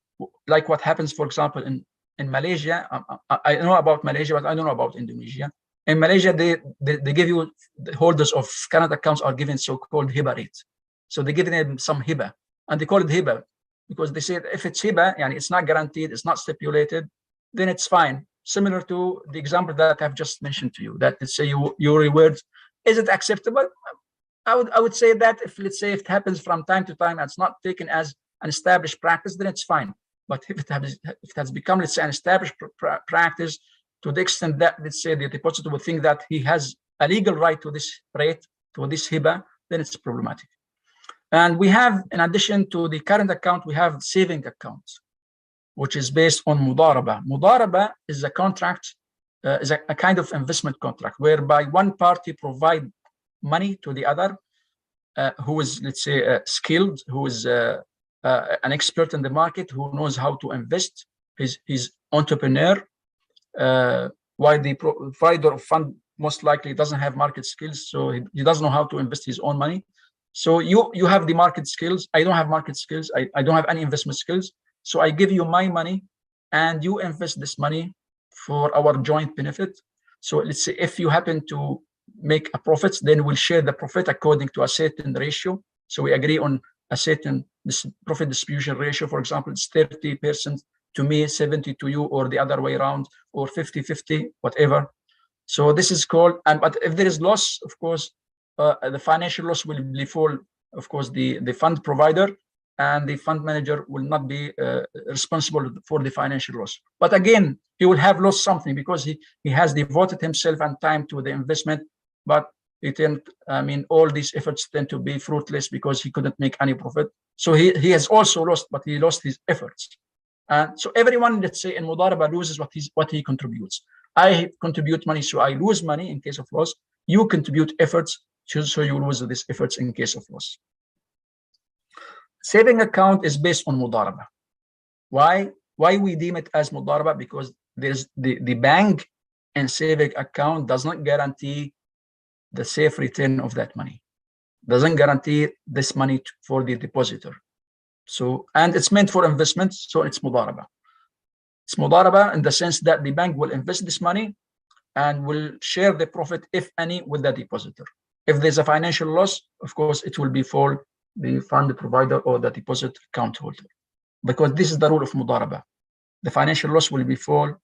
like what happens, for example, in Malaysia. I know about Malaysia, but I don't know about Indonesia. In Malaysia, they give you, the holders of current accounts are given so-called hiba rate. So they give them some hiba, and they call it hiba because they say if it's hiba, and it's not guaranteed, it's not stipulated, then it's fine. Similar to the example that I've just mentioned to you, that let's say you reward, is it acceptable? I would say that if, let's say, if it happens from time to time and it's not taken as an established practice, then it's fine. But if it has become, let's say, an established practice to the extent that, let's say, the depositor would think that he has a legal right to this rate, to this hiba, then it's problematic. And we have, in addition to the current account, we have saving accounts, which is based on mudaraba. Mudaraba is a contract, is a kind of investment contract whereby one party provide money to the other, who is, let's say, skilled, who is an expert in the market, who knows how to invest, he's entrepreneur, while the provider of fund most likely doesn't have market skills, so he doesn't know how to invest his own money. So you have the market skills, I don't have market skills, I don't have any investment skills, so I give you my money and you invest this money for our joint benefit. So let's say if you happen to make a profit, then we'll share the profit according to a certain ratio. So we agree on a certain profit distribution ratio. For example, it's 30% to me, 70 to you, or the other way around, or 50-50, whatever. So this is called, but if there is loss, of course, the financial loss will fall, of course, the fund provider, and the fund manager will not be responsible for the financial loss. But again, he will have lost something because he has devoted himself and time to the investment, but all these efforts tend to be fruitless because he couldn't make any profit. So he has also lost, but he lost his efforts. And so everyone, let's say in Mudaraba, loses what he contributes. I contribute money, so I lose money in case of loss. You contribute efforts, so you lose these efforts in case of loss. Saving account is based on Mudaraba. Why we deem it as Mudaraba? Because there's the bank and saving account does not guarantee the safe return of that money. Doesn't guarantee this money for the depositor. So, and it's meant for investment, so it's Mudaraba. It's Mudaraba in the sense that the bank will invest this money and will share the profit, if any, with the depositor. If there's a financial loss, of course, it will be for the fund provider or the deposit account holder, because this is the rule of Mudaraba. The financial loss will be for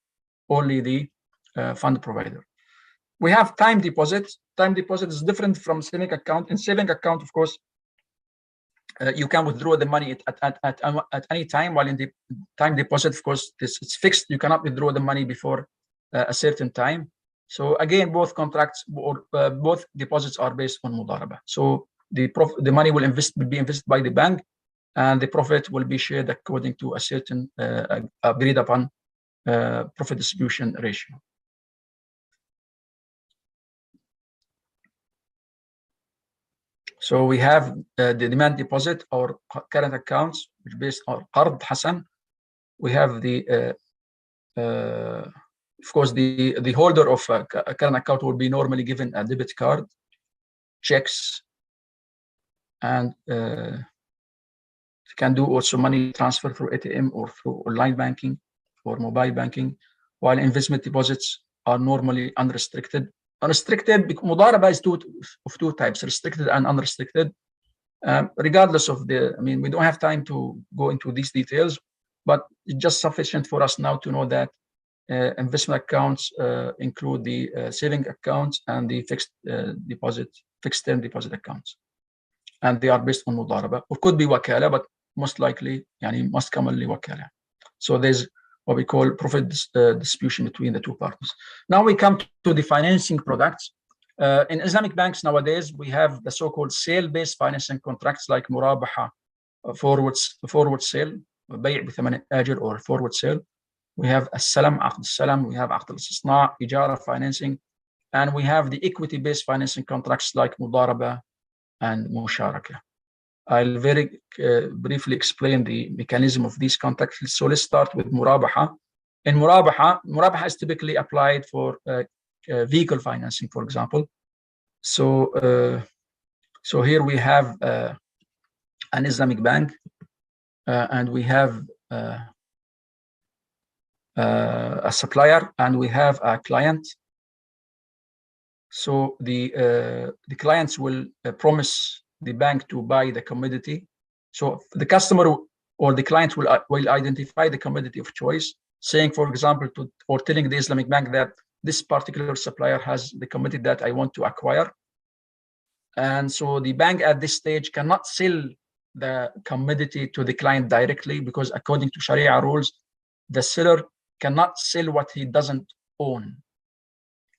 only the fund provider. We have time deposit. Time deposit is different from saving account. In saving account, of course, you can withdraw the money at any time, while in the time deposit, of course, it's fixed. You cannot withdraw the money before a certain time. So again, both contracts or both deposits are based on Mudaraba. So the money will be invested by the bank, and the profit will be shared according to a certain agreed upon profit distribution ratio. So we have the demand deposit or current accounts, which is based on Qard Hasan. We have the, of course, the holder of a current account will be normally given a debit card, checks, and can do also money transfer through ATM or through online banking or mobile banking, while investment deposits are normally unrestricted. Unrestricted, Mudaraba is of two types, restricted and unrestricted. Regardless of I mean, we don't have time to go into these details, but it's just sufficient for us now to know that investment accounts include the saving accounts and the fixed term deposit accounts. And they are based on Mudaraba. It could be Wakala, but most likely, most commonly Wakala. So there's what we call profit distribution between the two partners. Now we come to the financing products. In Islamic banks nowadays, we have the so-called sale-based financing contracts like Murabaha, forward sale, بيع بثمن آجل, or forward sale. We have As-Salam, Aqd As-Salam, we have Aqd Al-Istisna, Ijara financing, and we have the equity-based financing contracts like Mudaraba and Musharaka. I'll very briefly explain the mechanism of these contracts. So let's start with Murabaha. In Murabaha is typically applied for vehicle financing, for example. So, so here we have an Islamic bank, and we have a supplier, and we have a client. So the clients will promise the bank to buy the commodity. So the customer or the client will identify the commodity of choice, saying, for example, or telling the Islamic bank that this particular supplier has the commodity that I want to acquire. And so the bank at this stage cannot sell the commodity to the client directly, because according to Sharia rules, the seller cannot sell what he doesn't own.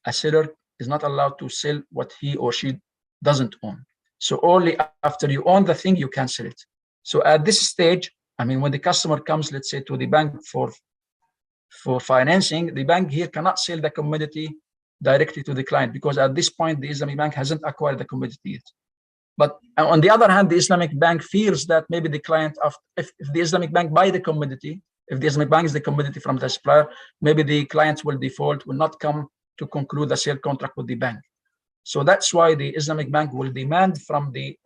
A seller is not allowed to sell what he or she doesn't own. So only after you own the thing, you can sell it. So at this stage, I mean, when the customer comes, let's say, to the bank for financing, the bank here cannot sell the commodity directly to the client, because at this point, the Islamic bank hasn't acquired the commodity yet. But on the other hand, the Islamic bank fears that maybe the client, if the Islamic bank buy the commodity, if the Islamic bank is the commodity from the supplier, maybe the clients will default, will not come to conclude a sale contract with the bank. So that's why the Islamic bank will demand from the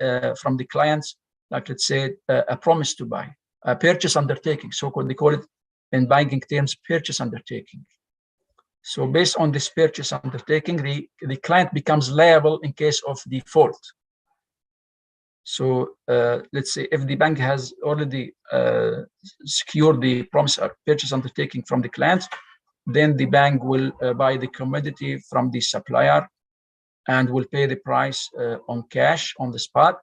clients, like let's say, a promise to buy, a purchase undertaking. So they call it in banking terms, purchase undertaking. So based on this purchase undertaking, the client becomes liable in case of default. So let's say if the bank has already secured the promise or purchase undertaking from the client, then the bank will buy the commodity from the supplier and will pay the price on cash on the spot,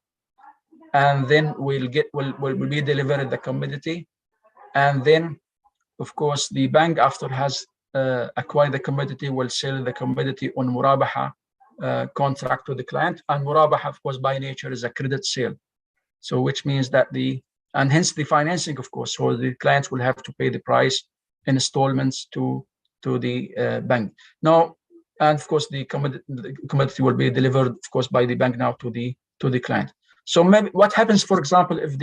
and then will be delivered the commodity. And then, of course, the bank, after has acquired the commodity, will sell the commodity on Murabaha contract to the client. And Murabaha, of course, by nature is a credit sale. So which means that the and hence the financing, of course. So the clients will have to pay the price in installments to the bank. Now, and of course, the commodity will be delivered, of course, by the bank now to the client. So maybe what happens, for example, if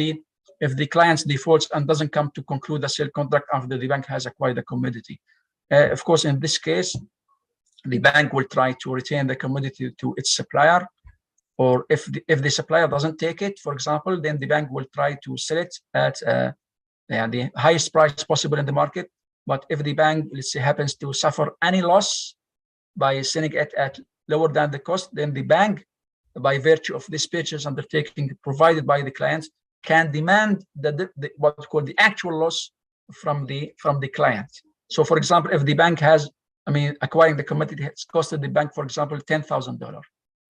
the client defaults and doesn't come to conclude the sale contract after the bank has acquired the commodity? Of course, in this case, the bank will try to retain the commodity to its supplier, or if the supplier doesn't take it, for example, then the bank will try to sell it at the highest price possible in the market. But if the bank, let's say, happens to suffer any loss by selling it at lower than the cost, then the bank, by virtue of this purchase undertaking provided by the client, can demand what we call the actual loss from the client. So, for example, if the bank has, acquiring the commodity has costed the bank, for example, $10,000,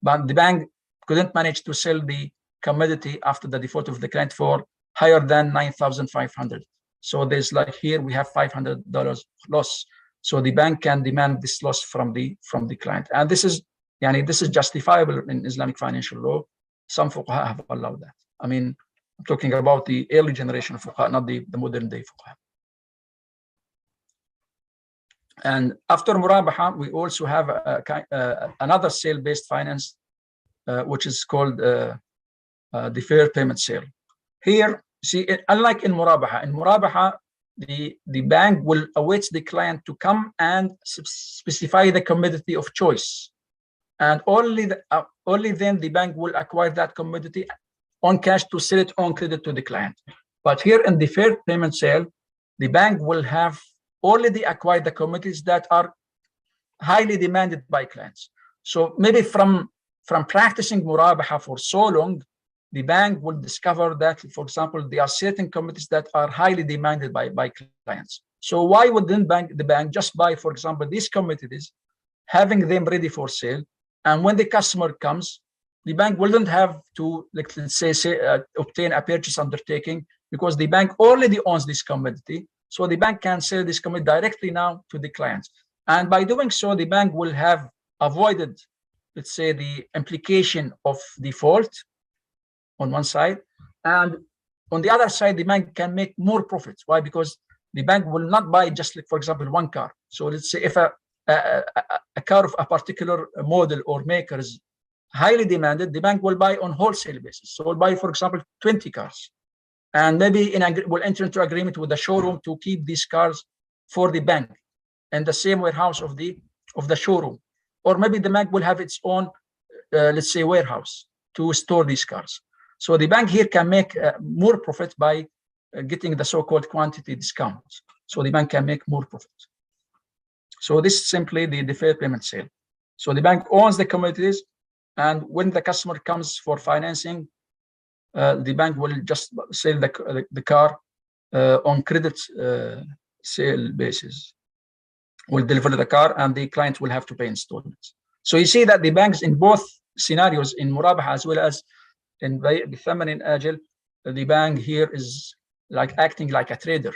but the bank couldn't manage to sell the commodity after the default of the client for higher than $9,500. So there's like here we have $500 loss. So the bank can demand this loss from the client, and this is justifiable in Islamic financial law. Some fuqaha have allowed that. I'm talking about the early generation of fuqaha, not the modern day fuqaha. And after murabaha, we also have another sale-based finance, which is called deferred payment sale. Here, see, unlike in murabaha, the bank will await the client to come and specify the commodity of choice, and only then the bank will acquire that commodity on cash to sell it on credit to the client. But here in deferred payment sale, the bank will have already acquired the commodities that are highly demanded by clients. So maybe from practicing murabaha for so long, the bank will discover that, for example, there are certain commodities that are highly demanded by clients. So why wouldn't the bank just buy, for example, these commodities, having them ready for sale, and when the customer comes, the bank wouldn't have to, let's say, obtain a purchase undertaking, because the bank already owns this commodity. So the bank can sell this commodity directly now to the clients. And by doing so, the bank will have avoided, let's say, the implication of default on one side, and on the other side, the bank can make more profits. Why? Because the bank will not buy just, like, for example, one car. So let's say if a car of a particular model or maker is highly demanded, the bank will buy on wholesale basis. So we'll buy, for example, 20 cars, and maybe will enter into agreement with the showroom to keep these cars for the bank in the same warehouse of the showroom, or maybe the bank will have its own, let's say, warehouse to store these cars. So the bank here can make more profit by getting the so-called quantity discount. So the bank can make more profit. So this is simply the deferred payment sale. So the bank owns the commodities, and when the customer comes for financing, the bank will just sell the car on credit sale basis. Will deliver the car, and the client will have to pay installments. So you see that the banks in both scenarios, in murabaha as well as in Bithaman in Ajil, the bank here is like acting like a trader,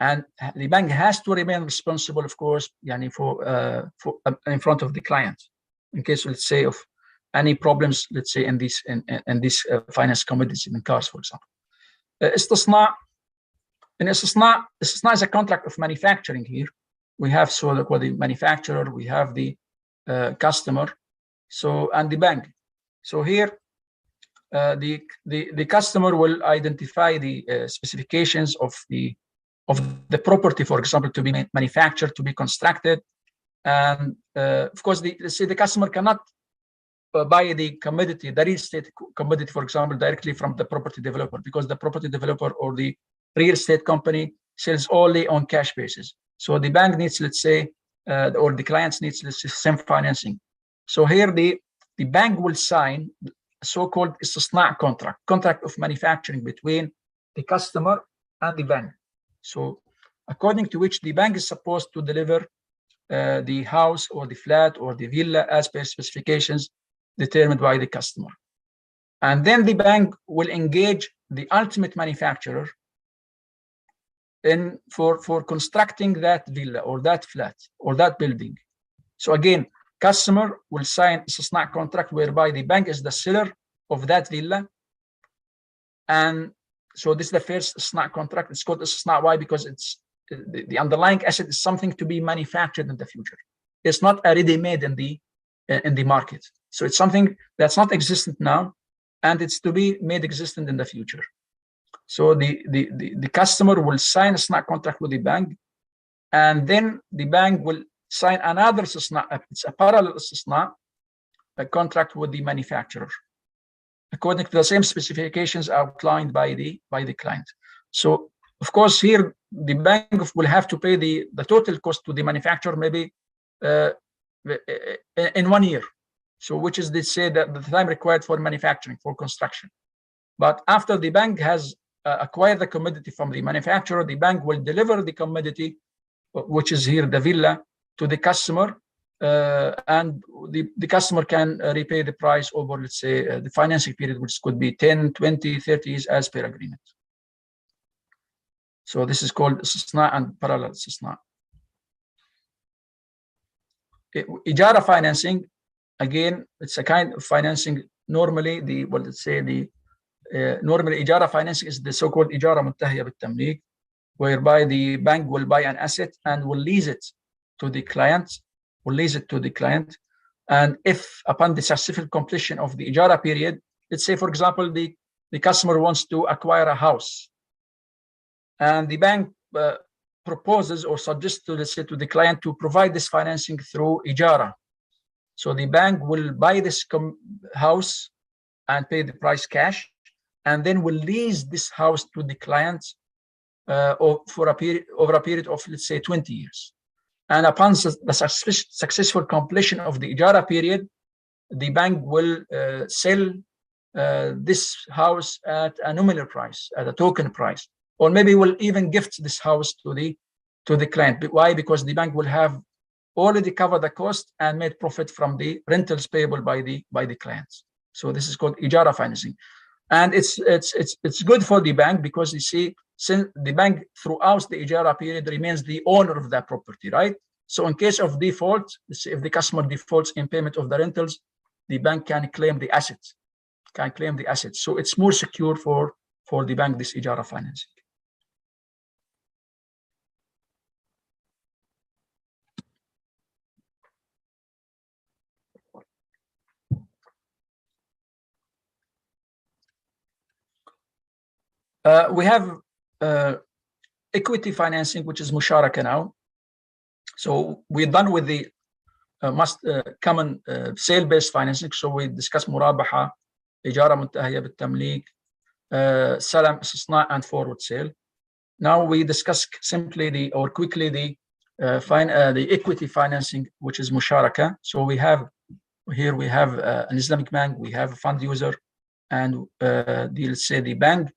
and the bank has to remain responsible, of course, for in front of the client in case, let's say, of any problems, let's say, in these finance commodities, in cars, for example. Istisna is a contract of manufacturing. Here we have the manufacturer, we have the customer, and the bank. So here the customer will identify the specifications of the the property, for example, to be manufactured, to be constructed. And of course, let's say the customer cannot buy the commodity, the real estate commodity, for example, directly from the property developer, because the property developer or the real estate company sells only on cash basis. So the bank needs, let's say, or the clients needs, let's say, some financing. So here the bank will sign so-called istisna contract of manufacturing between the customer and the bank. So according to which the bank is supposed to deliver the house or the flat or the villa as per specifications determined by the customer. And then the bank will engage the ultimate manufacturer for constructing that villa or that flat or that building. So again, customer will sign a istisna contract whereby the bank is the seller of that villa, and So this is the first istisna contract. It's called istisna. Why? Because it's the underlying asset is something to be manufactured in the future. It's not already made in the market. So it's something that's not existent now, and it's to be made existent in the future. So the customer will sign a istisna contract with the bank, and then the bank will sign another istisna. It's a parallel istisna, a contract with the manufacturer, according to the same specifications outlined by the client. So of course here the bank will have to pay the total cost to the manufacturer maybe in 1 year. So which is, they say, that the time required for manufacturing, for construction. But after the bank has acquired the commodity from the manufacturer, the bank will deliver the commodity, which is here the villa, to the customer, and the customer can repay the price over, let's say, the financing period, which could be 10, 20, 30 years as per agreement. So this is called istisna and parallel istisna. Ijara financing, again, it's a kind of financing. Normally, normally ijara financing is the so-called ijara muttahiyya bit-tamlik, whereby the bank will buy an asset and will lease it to the client. And if upon the successful completion of the ijara period, let's say, for example, the customer wants to acquire a house, and the bank proposes or suggests to, let's say, to the client to provide this financing through ijara. So the bank will buy this house and pay the price cash, and then will lease this house to the client over a period of, let's say, 20 years. And upon the successful completion of the ijara period, the bank will sell this house at a nominal price, at a token price, or maybe will even gift this house to the client. Why? Because the bank will have already covered the cost and made profit from the rentals payable by the clients. So this is called ijara financing, and it's good for the bank, because you see, since the bank throughout the ijara period remains the owner of that property, right? So in case of default, let's say if the customer defaults in payment of the rentals, the bank can claim the assets. So it's more secure for the bank, this ijara financing. We have equity financing, which is musharaka now. So we're done with the common sale-based financing. So we discussed murabaha, ijara muntahiyya bit-tamlik, salam, istisna, and forward sale. Now we discuss quickly the equity financing, which is musharaka. So we have an Islamic bank, we have a fund user, and let's say the bank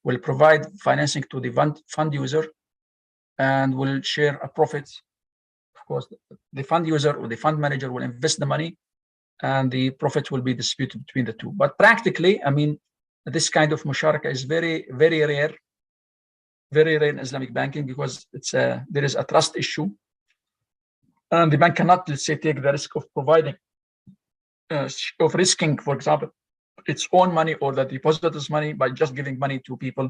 will provide financing to the fund user and will share a profit. Of course, the fund user or the fund manager will invest the money, and the profit will be distributed between the two. But practically, I mean, this kind of musharaka is very, very rare in Islamic banking, because there is a trust issue, and the bank cannot, let's say, take the risk of providing, of risking, for example, its own money or the depositor's money by just giving money to people.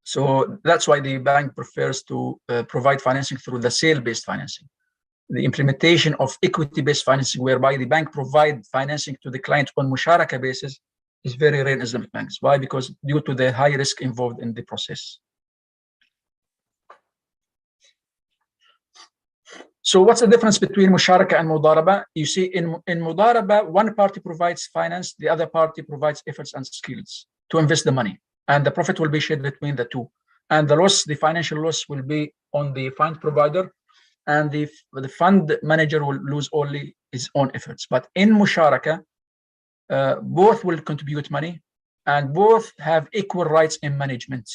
So that's why the bank prefers to provide financing through the sale-based financing. The implementation of equity-based financing, whereby the bank provide financing to the client on musharaka basis, is very rare in Islamic banks. Why? Because due to the high risk involved in the process. So what's the difference between musharaka and mudaraba? You see, in mudaraba, one party provides finance, the other party provides efforts and skills to invest the money, and the profit will be shared between the two. And the financial loss will be on the fund provider, and the fund manager will lose only his own efforts. But in musharaka, both will contribute money, and both have equal rights in management,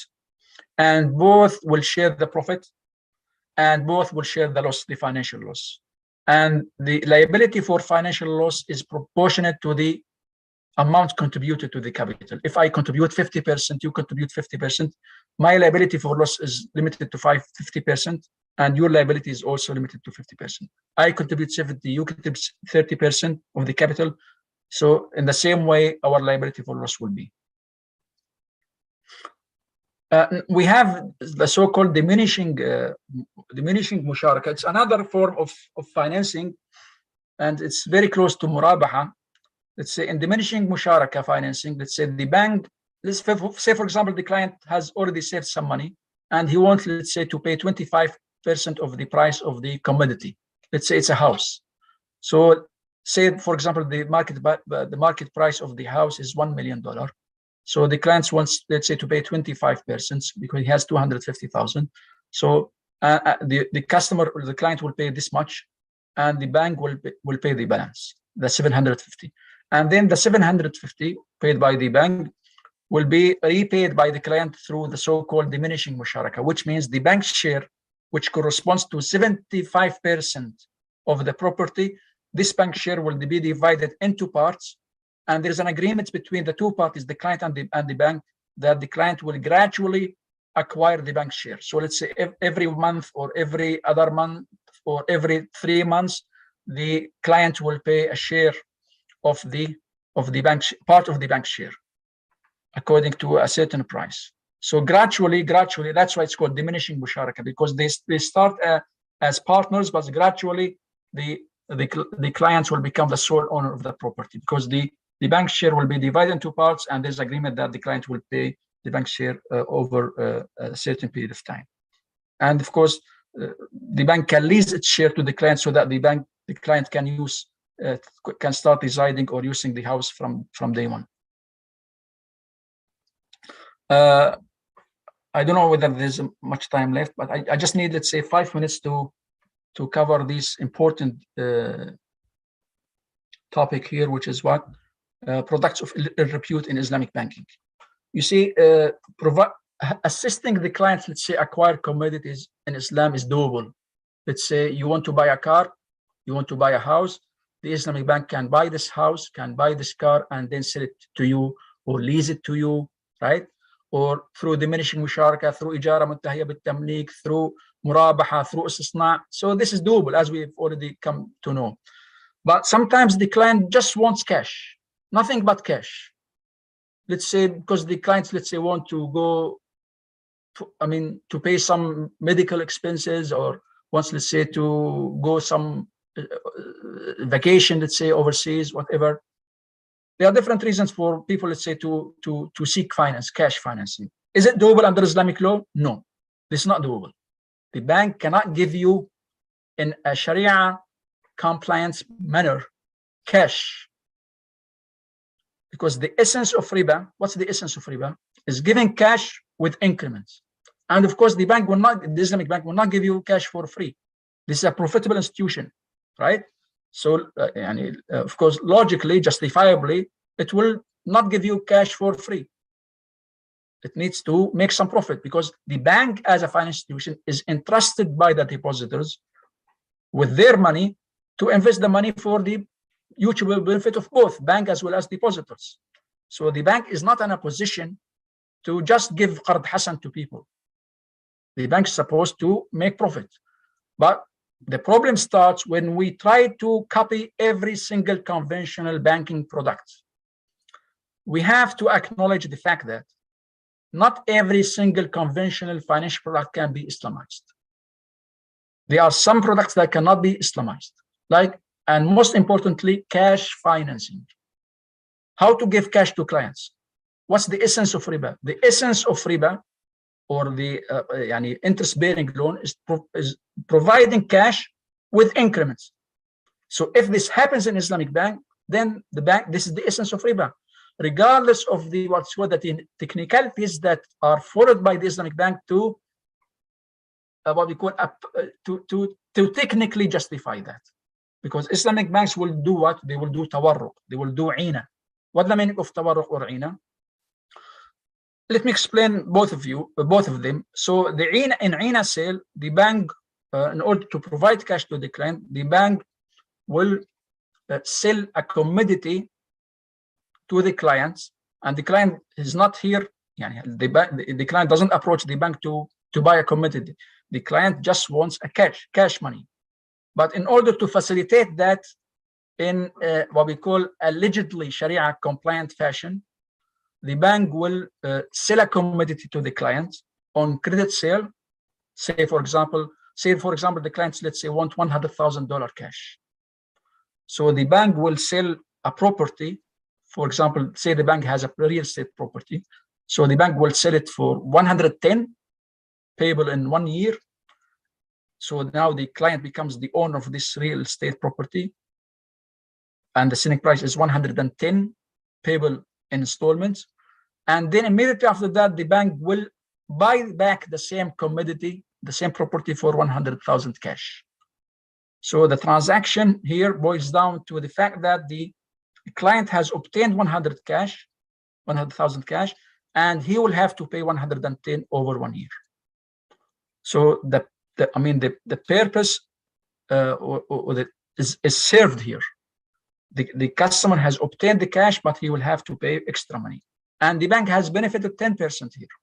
and both will share the profit, and both will share the loss, the financial loss. And the liability for financial loss is proportionate to the amount contributed to the capital. If I contribute 50%, you contribute 50%, my liability for loss is limited to 50%, and your liability is also limited to 50%. I contribute 70, you contribute 30% of the capital. So in the same way, our liability for loss will be. We have the so-called diminishing musharaka. It's another form of financing, and it's very close to murabaha. Let's say in diminishing musharaka financing, let's say the bank, let's say for example, the client has already saved some money and he wants, let's say, to pay 25% of the price of the commodity. Let's say it's a house. So say, for example, the market price of the house is $1 million. So the client wants, let's say, to pay 25% because he has 250,000. So the customer or the client will pay this much, and the bank will pay the balance, the 750. And then the 750 paid by the bank will be repaid by the client through the so-called diminishing musharaka, which means the bank share, which corresponds to 75% of the property. This bank share will be divided into parts, and there's an agreement between the two parties, the client and the bank, that the client will gradually acquire the bank share. So let's say every month or every other month or every 3 months, the client will pay a share of the bank part of the bank share according to a certain price. So gradually, that's why it's called diminishing musharaka, because they start as partners, but gradually the clients will become the sole owner of the property, because the bank share will be divided into parts, and there's agreement that the client will pay the bank share over a certain period of time. And of course, the bank can lease its share to the client so that the client can start residing or using the house from day one. I don't know whether there's much time left, but I just need, let's say, 5 minutes to cover this important topic here, which is what products of ill repute in Islamic banking. You see, assisting the clients, let's say, acquire commodities in Islam is doable. Let's say you want to buy a car, you want to buy a house, the Islamic bank can buy this house, can buy this car, and then sell it to you or lease it to you, right? Or through diminishing musharaka, through ijara muttahiya bit-tamlik, through murabaha, through istisna. So this is doable, as we've already come to know. But sometimes the client just wants cash, nothing but cash. Let's say because the clients, let's say, want to go, to pay some medical expenses, or wants, let's say, to go some vacation, let's say, overseas, whatever. There are different reasons for people, let's say, to seek finance, cash financing. Is it doable under Islamic law? No, this is not doable. The bank cannot give you in a Sharia compliance manner cash, because the essence of riba, what's the essence of riba? Is giving cash with increments. And of course, the Islamic bank will not give you cash for free. This is a profitable institution, right? So, of course, logically, justifiably, it will not give you cash for free. It needs to make some profit, because the bank as a financial institution is entrusted by the depositors with their money to invest the money for the mutual benefit of both bank as well as depositors. So the bank is not in a position to just give qard hasan to people. The bank is supposed to make profit. But the problem starts when we try to copy every single conventional banking product. We have to acknowledge the fact that not every single conventional financial product can be Islamized. There are some products that cannot be Islamized, like, and most importantly, cash financing. How to give cash to clients? What's the essence of riba? The essence of riba, or the interest-bearing loan, is providing cash with increments. So if this happens in Islamic bank, then this is the essence of riba, regardless of the technicalities that are followed by the Islamic bank to what we call to technically justify that. Because Islamic banks will do what? They will do tawarruq, they will do ina. What's the meaning of tawarruq or ina? Let me explain both of them. So the ina sale, the bank, in order to provide cash to the client, the bank will sell a commodity to the clients, and the client is not here. The client doesn't approach the bank to buy a commodity. The client just wants a cash money. But in order to facilitate that in what we call allegedly Sharia compliant fashion, the bank will sell a commodity to the client on credit sale. Say for example, the clients, let's say, want $100,000 cash. So the bank will sell a property. For example, say the bank has a real estate property. So the bank will sell it for 110, payable in 1 year. So now the client becomes the owner of this real estate property, and the selling price is 110, payable in installments. And then immediately after that, the bank will buy back the same commodity, the same property, for 100,000 cash. So the transaction here boils down to the fact that the client has obtained 100,000 cash, and he will have to pay 110 over 1 year. So the purpose is served here. The customer has obtained the cash, but he will have to pay extra money, and the bank has benefited 10% here.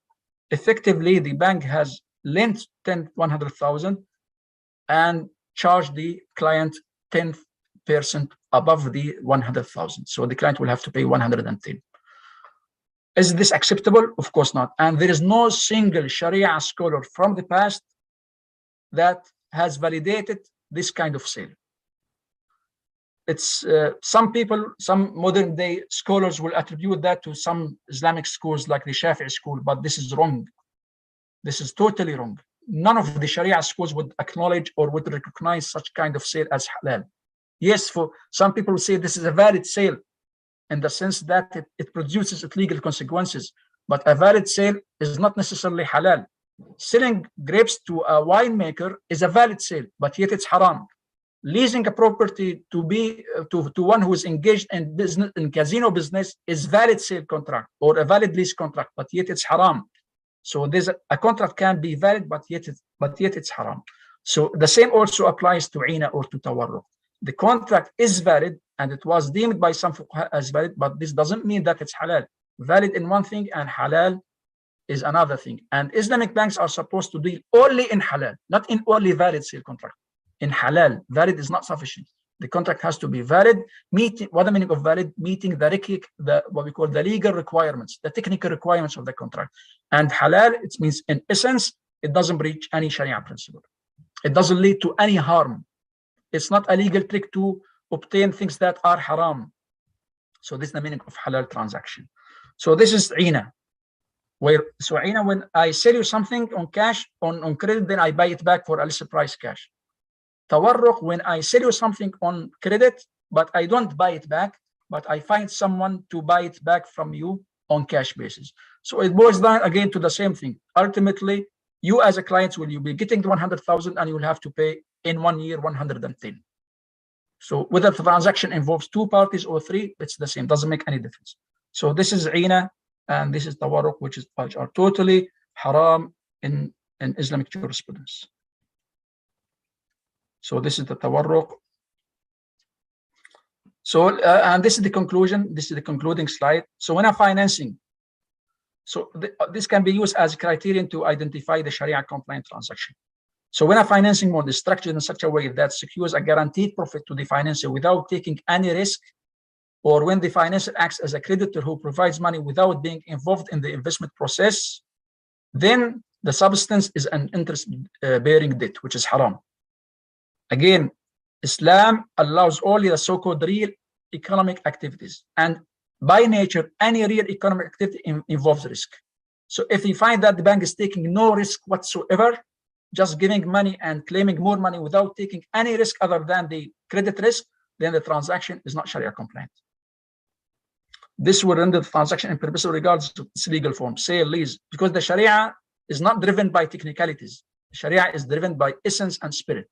Effectively, the bank has lent 100,000 and charged the client 10% above the 100,000. So the client will have to pay 110. Is this acceptable? Of course not. And there is no single Sharia scholar from the past that has validated this kind of sale. It's some modern day scholars will attribute that to some Islamic schools like the Shafi'i school, but this is wrong. This is totally wrong. None of the Sharia schools would acknowledge or would recognize such kind of sale as halal. Yes, for some people say this is a valid sale in the sense that it produces legal consequences, but a valid sale is not necessarily halal. Selling grapes to a winemaker is a valid sale, but yet it's haram. Leasing a property to one who is engaged in business, in casino business, is valid sale contract or a valid lease contract, but yet it's haram. So there's a contract can be valid, but yet it's haram. So the same also applies to ina or to tawarruq. The contract is valid and it was deemed by some fuqaha as valid, but this doesn't mean that it's halal. Valid in one thing and halal is another thing. And Islamic banks are supposed to deal only in halal, not in only valid sale contract. In halal, valid is not sufficient. The contract has to be valid, meeting what the meaning of valid, meeting what we call the legal requirements, the technical requirements of the contract. And halal, it means in essence, it doesn't breach any Sharia principle. It doesn't lead to any harm. It's not a legal trick to obtain things that are haram. So this is the meaning of halal transaction. So this is ina. So ina, when I sell you something on cash, on credit, then I buy it back for a lesser price cash. Tawarruq, when I sell you something on credit, but I don't buy it back, but I find someone to buy it back from you on cash basis. So it boils down again to the same thing. Ultimately, you as a client, will you be getting the 100,000 and you will have to pay in 1 year 110. So whether the transaction involves 2 parties or 3, it's the same, doesn't make any difference. So this is ina and this is tawarruq, which are totally haram in Islamic jurisprudence. So this is the tawarruq. So and this is the conclusion. This is the concluding slide. So when I'm financing, so this can be used as a criterion to identify the Sharia compliant transaction. So when a financing model is structured in such a way that secures a guaranteed profit to the financer without taking any risk, or when the financer acts as a creditor who provides money without being involved in the investment process, then the substance is an interest-bearing debt, which is haram. Again, Islam allows only the so-called real economic activities, and by nature, any real economic activity involves risk. So if you find that the bank is taking no risk whatsoever, just giving money and claiming more money without taking any risk other than the credit risk, then the transaction is not Sharia compliant. This will render the transaction impermissible regardless of its legal form, sale, lease, because the Sharia is not driven by technicalities. Sharia is driven by essence and spirit.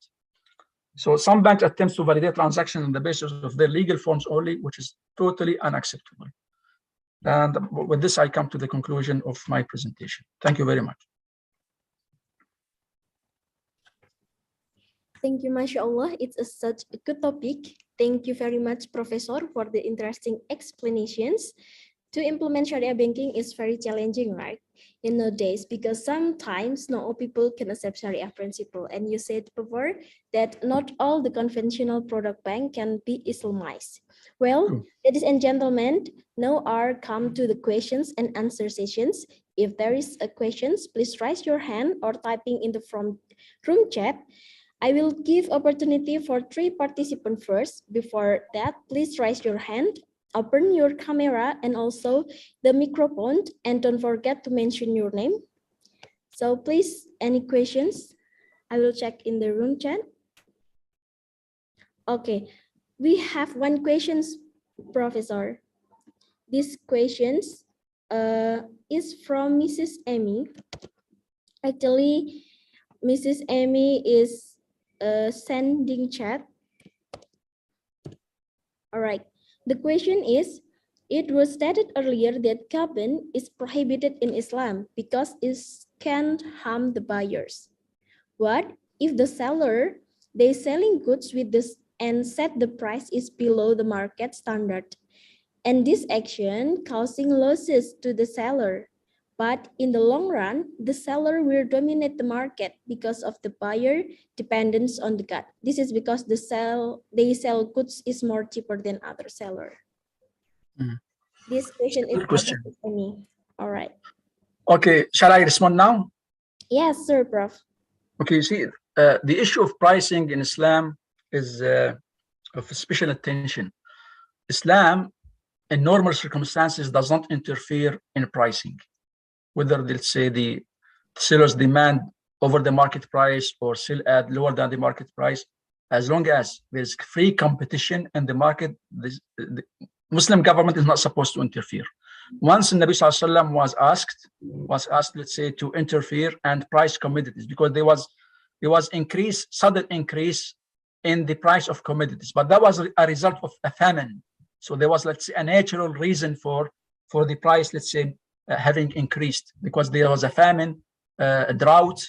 So some banks attempt to validate transactions on the basis of their legal forms only, which is totally unacceptable. And with this, I come to the conclusion of my presentation. Thank you very much. Thank you, mashallah. It's such a good topic. Thank you very much, Professor, for the interesting explanations. To implement Sharia banking is very challenging, right? In nowadays, because sometimes not all people can accept Sharia principle. And you said before that not all the conventional product bank can be Islamized. Well, ladies and gentlemen, now are come to the questions and answer sessions. If there is a questions, please raise your hand or typing in the room chat. I will give opportunity for 3 participants first. Before that, please raise your hand, open your camera and also the microphone, and don't forget to mention your name. So please, any questions? I will check in the room chat. Okay, we have one question, Professor. This questions is from Mrs. Amy. Actually, Mrs. Amy is sending chat. All right. The question is, it was stated earlier that carbon is prohibited in Islam because it can harm the buyers. What if the seller, they selling goods with this and set the price is below the market standard? And this action causing losses to the seller. But in the long run, the seller will dominate the market because of the buyer dependence on the gut. This is because they sell goods is more cheaper than other seller. This question is for me. All right. Okay, shall I respond now? Yes, sir, Prof. Okay, you see, the issue of pricing in Islam is of special attention. Islam, in normal circumstances, does not interfere in pricing, whether let's say the sellers demand over the market price or sell at lower than the market price. As long as there's free competition in the market, the Muslim government is not supposed to interfere. Once the Nabi Sallallahu Alaihi Wasallam was asked, let's say, to interfere and price commodities, because there was sudden increase in the price of commodities, but that was a result of a famine. So there was, let's say, a natural reason for the price, let's say, having increased, because there was a famine, a drought,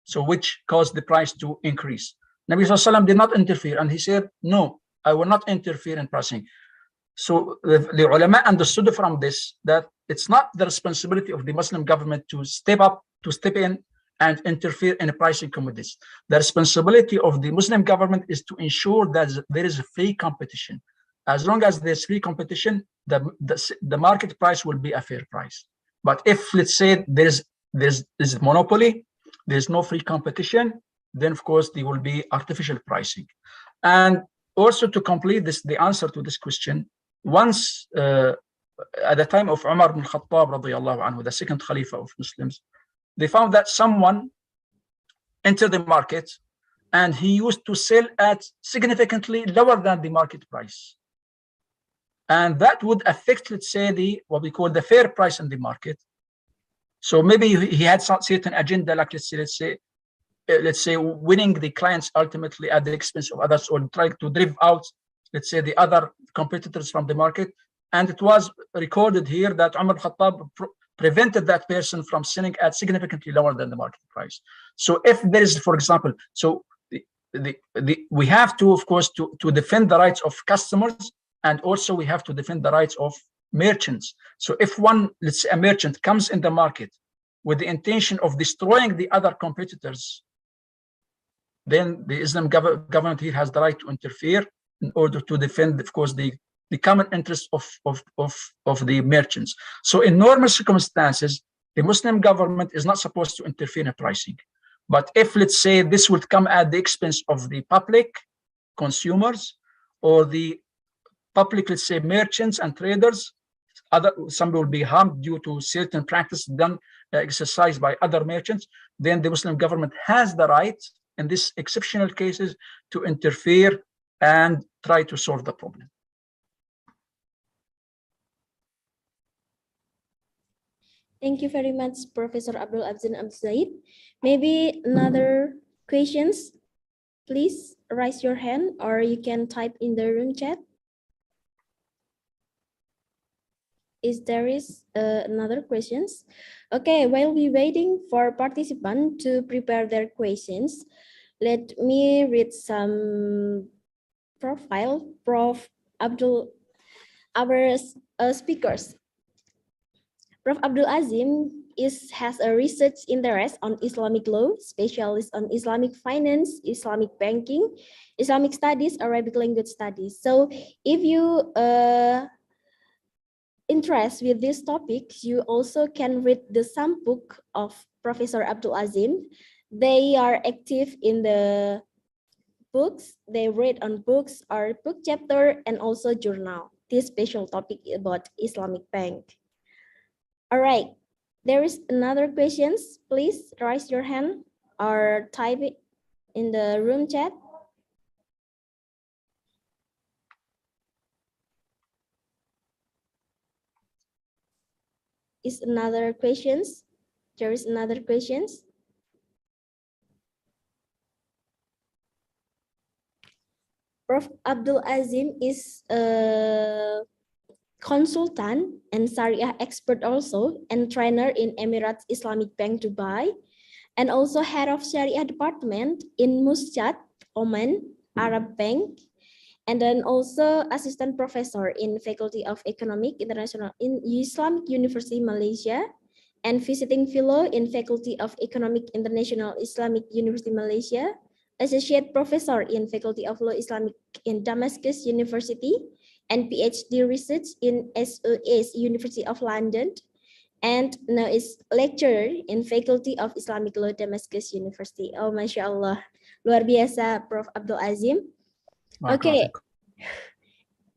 so which caused the price to increase. Nabi Sallallahu Alaihi Wasallam did not interfere, and he said, no, I will not interfere in pricing. So the ulama understood from this that it's not the responsibility of the Muslim government to step in and interfere in pricing commodities. The responsibility of the Muslim government is to ensure that there is a free competition. As long as there's free competition, the market price will be a fair price. But if, let's say, there's monopoly, there's no free competition, then of course there will be artificial pricing. And also to complete the answer to this question, once at the time of Umar ibn Khattab radiyallahu anhu, the second Khalifa of Muslims, they found that someone entered the market and he used to sell at significantly lower than the market price. And that would affect, let's say, what we call the fair price in the market. So maybe he had some certain agenda, like let's say winning the clients ultimately at the expense of others, or trying to drive out, let's say, the other competitors from the market. And it was recorded here that Umar Khattab prevented that person from selling at significantly lower than the market price. So if there is, for example, so we have to, of course, to defend the rights of customers, and also we have to defend the rights of merchants. So if let's say a merchant comes in the market with the intention of destroying the other competitors, then the Islam government here has the right to interfere in order to defend, of course, the common interest of the merchants. So in normal circumstances, the Muslim government is not supposed to interfere in pricing. But if, let's say, this would come at the expense of the public, consumers, or the public, let's say, merchants and traders, some will be harmed due to certain practice done, exercised by other merchants, then the Muslim government has the right, in these exceptional cases, to interfere and try to solve the problem. Thank you very much, Professor Abdulazeem. Maybe another questions, please raise your hand or you can type in the room chat. There is another questions? Okay, while we waiting for participants to prepare their questions, let me read some profile. Prof. Abdul, our speakers. Prof. Abdulazeem has a research interest on Islamic law, specialist on Islamic finance, Islamic banking, Islamic studies, Arabic language studies. So if you interest with this topic, you also can read the some book of Professor Abdulazeem. They are active in the books, they read on books or book chapter and also journal. This special topic about Islamic bank. All right, there is another questions. Please raise your hand or type it in the room chat. Is another questions? There is another questions. Prof. Abdulazeem is a consultant and Sharia expert also, and trainer in Emirates Islamic Bank Dubai, and also head of Sharia department in Muscat, Oman, Arab Bank, and then also assistant professor in Faculty of Economic International in Islamic University Malaysia, and visiting fellow in Faculty of Economic International Islamic University Malaysia, associate professor in Faculty of Law Islamic in Damascus University, and PhD research in SOS University of London, and now is lecturer in Faculty of Islamic Law Damascus University. Oh, Masya Allah, luar biasa, Prof. Abdulazeem. Okay,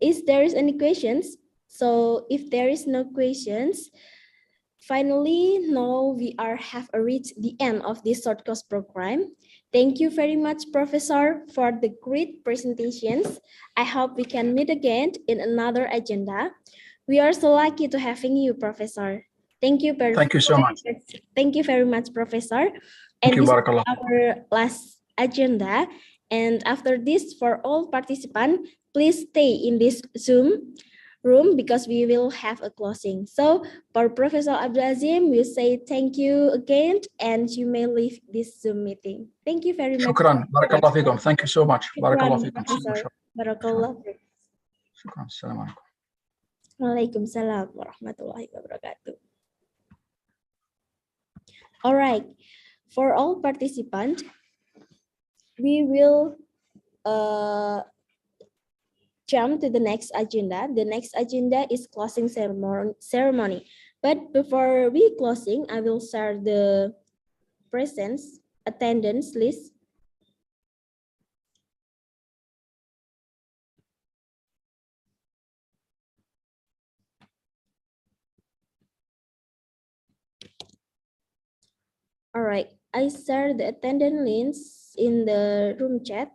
is there is any questions? So if there is no questions, finally, now we have reached the end of this short course program. Thank you very much, Professor, for the great presentations. I hope we can meet again in another agenda. We are so lucky to having you, Professor. Thank you very Thank you so much. Thank you very much, Professor. Thank you, this Barakallah. is our last agenda. And after this, for all participants, please stay in this Zoom room because we will have a closing. So for Professor Abdulazeem, we say thank you again, and you may leave this Zoom meeting. Thank you very much. Shukran. Barakallah fikum. Thank you so much. Barakallah fikum. Professor. Barakallah. Shukran. Assalamu alaikum. Waalaikumsalam warahmatullahi wabarakatuh. All right, for all participants, we will jump to the next agenda. The next agenda is closing ceremony. But before we closing, I will share the presence attendance list. All right, I share the attendance list in the room chat.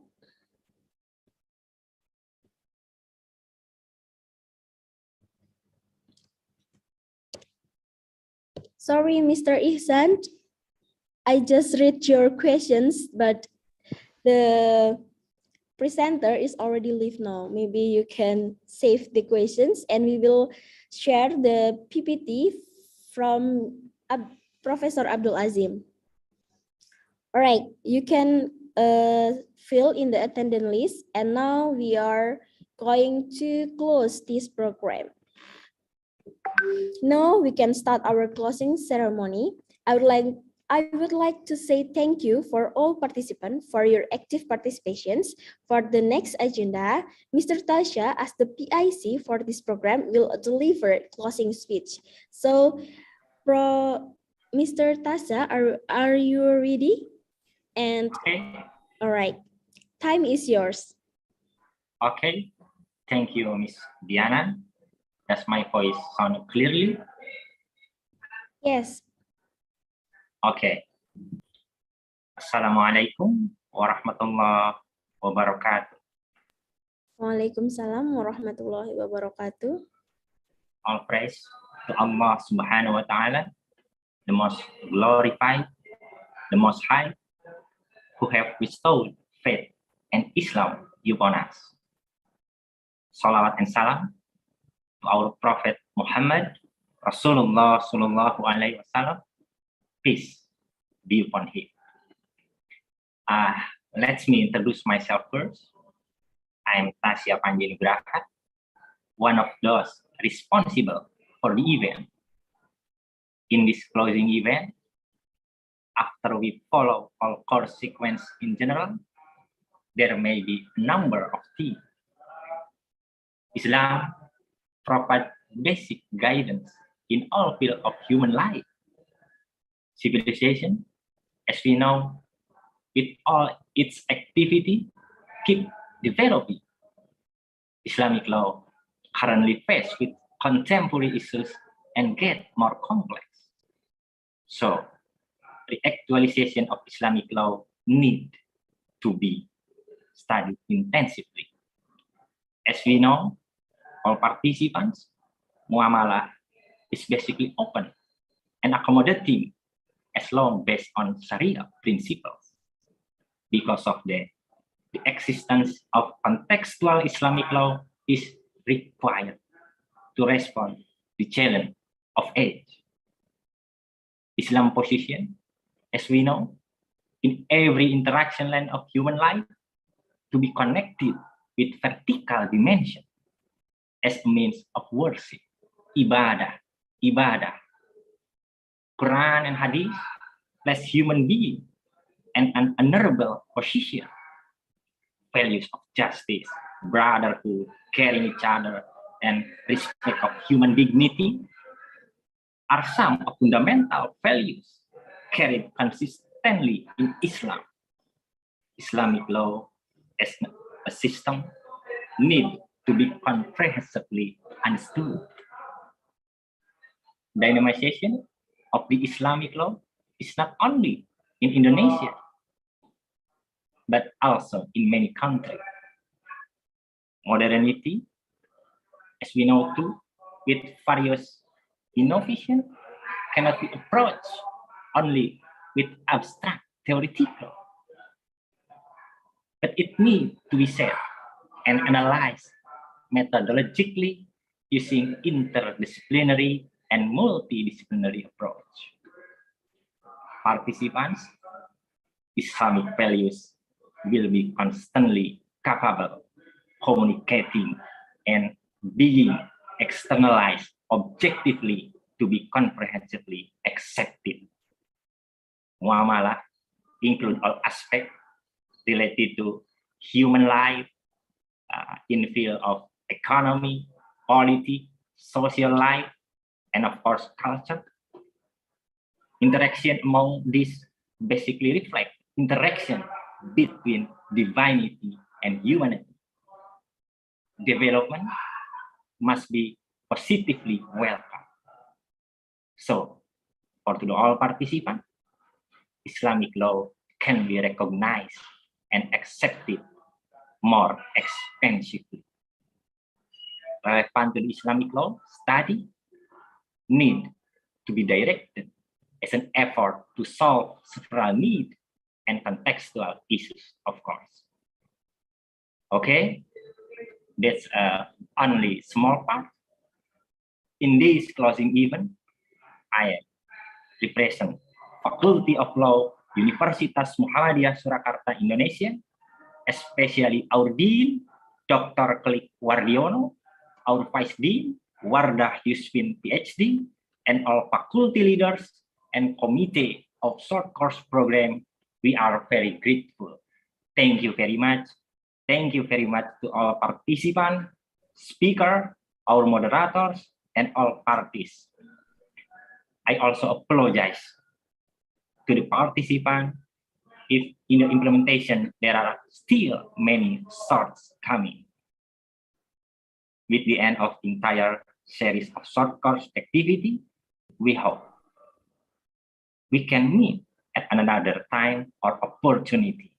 Sorry, Mr. Ihsan, I just read your questions, but the presenter is already leave now. Maybe you can save the questions and we will share the PPT from Professor Abdulazeem. All right, you can fill in the attendance list, and now we are going to close this program. Now we can start our closing ceremony. I would like to say thank you for all participants for your active participations. For the next agenda, Mr. Tasha, as the PIC for this program, will deliver closing speech. So, Mr. Tasha, are you ready? And okay. All right, time is yours. Okay, thank you, Miss Diana. Does my voice sound clearly? Yes. Okay. Assalamualaikum warahmatullahi wabarakatuh. Waalaikumsalam warahmatullahi wabarakatuh. All praise to Allah subhanahu wa ta'ala, the most glorified, the most high, who have bestowed faith and Islam upon us. Salawat and salam to our Prophet Muhammad, Rasulullah sallallahu alaihi wasallam, peace be upon him. Let me introduce myself first. I am Tasya Panjanugraha, one of those responsible for the event. In this closing event, after we follow all course sequence in general, there may be a number of themes. Islam provides basic guidance in all fields of human life. Civilization, as we know, with all its activity, keep developing. Islamic law currently faced with contemporary issues and get more complex. So, the actualization of Islamic law need to be studied intensively. As we know, all participants, muamalah is basically open and accommodating as long based on Sharia principles. Because of that, the existence of contextual Islamic law is required to respond to the challenge of age. Islam position, as we know, in every interaction line of human life to be connected with vertical dimension as a means of worship, ibadah. Quran and Hadith place human being in an honorable position. Values of justice, brotherhood, caring each other, and respect of human dignity are some of fundamental values carried consistently in Islam. Islamic law as a system need to be comprehensively understood. Dynamization of the Islamic law is not only in Indonesia, but also in many countries. Modernity, as we know too, with various innovation, cannot be approached only with abstract theoretical, but it needs to be said and analyzed methodologically using interdisciplinary and multidisciplinary approach. Participants, Islamic values will be constantly capable, communicating, and being externalized objectively to be comprehensively accepted. Muamalah include all aspects related to human life in field of economy, politics, social life, and of course culture. Interaction among these basically reflect interaction between divinity and humanity. Development must be positively welcome. So, for to all participants, Islamic law can be recognized and accepted more extensively. Relevant to the Islamic law study need to be directed as an effort to solve several needs and contextual issues, of course. Okay, that's only small part. In this closing event, I represent Faculty of Law, Universitas Muhammadiyah Surakarta, Indonesia, especially our Dean, Dr. Klik Wardiono, our Vice Dean, Wardah Yusfin, PhD, and all faculty leaders and committee of short course program. We are very grateful. Thank you very much. Thank you very much to all participants, speaker, our moderators, and all parties. I also apologize to the participants if in the implementation there are still many shortcomings. With the end of the entire series of short course activity, we hope we can meet at another time or opportunity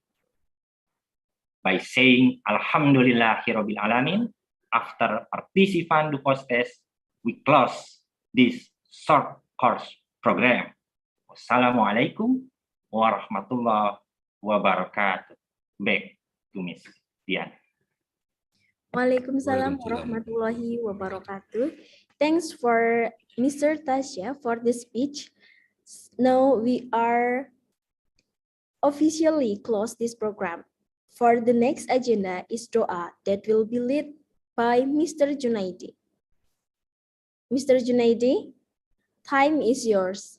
by saying Alhamdulillahirabbil alamin. After participant do post test, we close this short course program. Wassalamualaikum warahmatullahi wabarakatuh. Back to Miss Dian. Waalaikumsalam warahmatullahi wabarakatuh. Thanks for Mr. Tasya for the speech. Now we are officially close this program. For the next agenda is doa that will be led by Mr. Junaidi. Mr. Junaidi, Time is yours.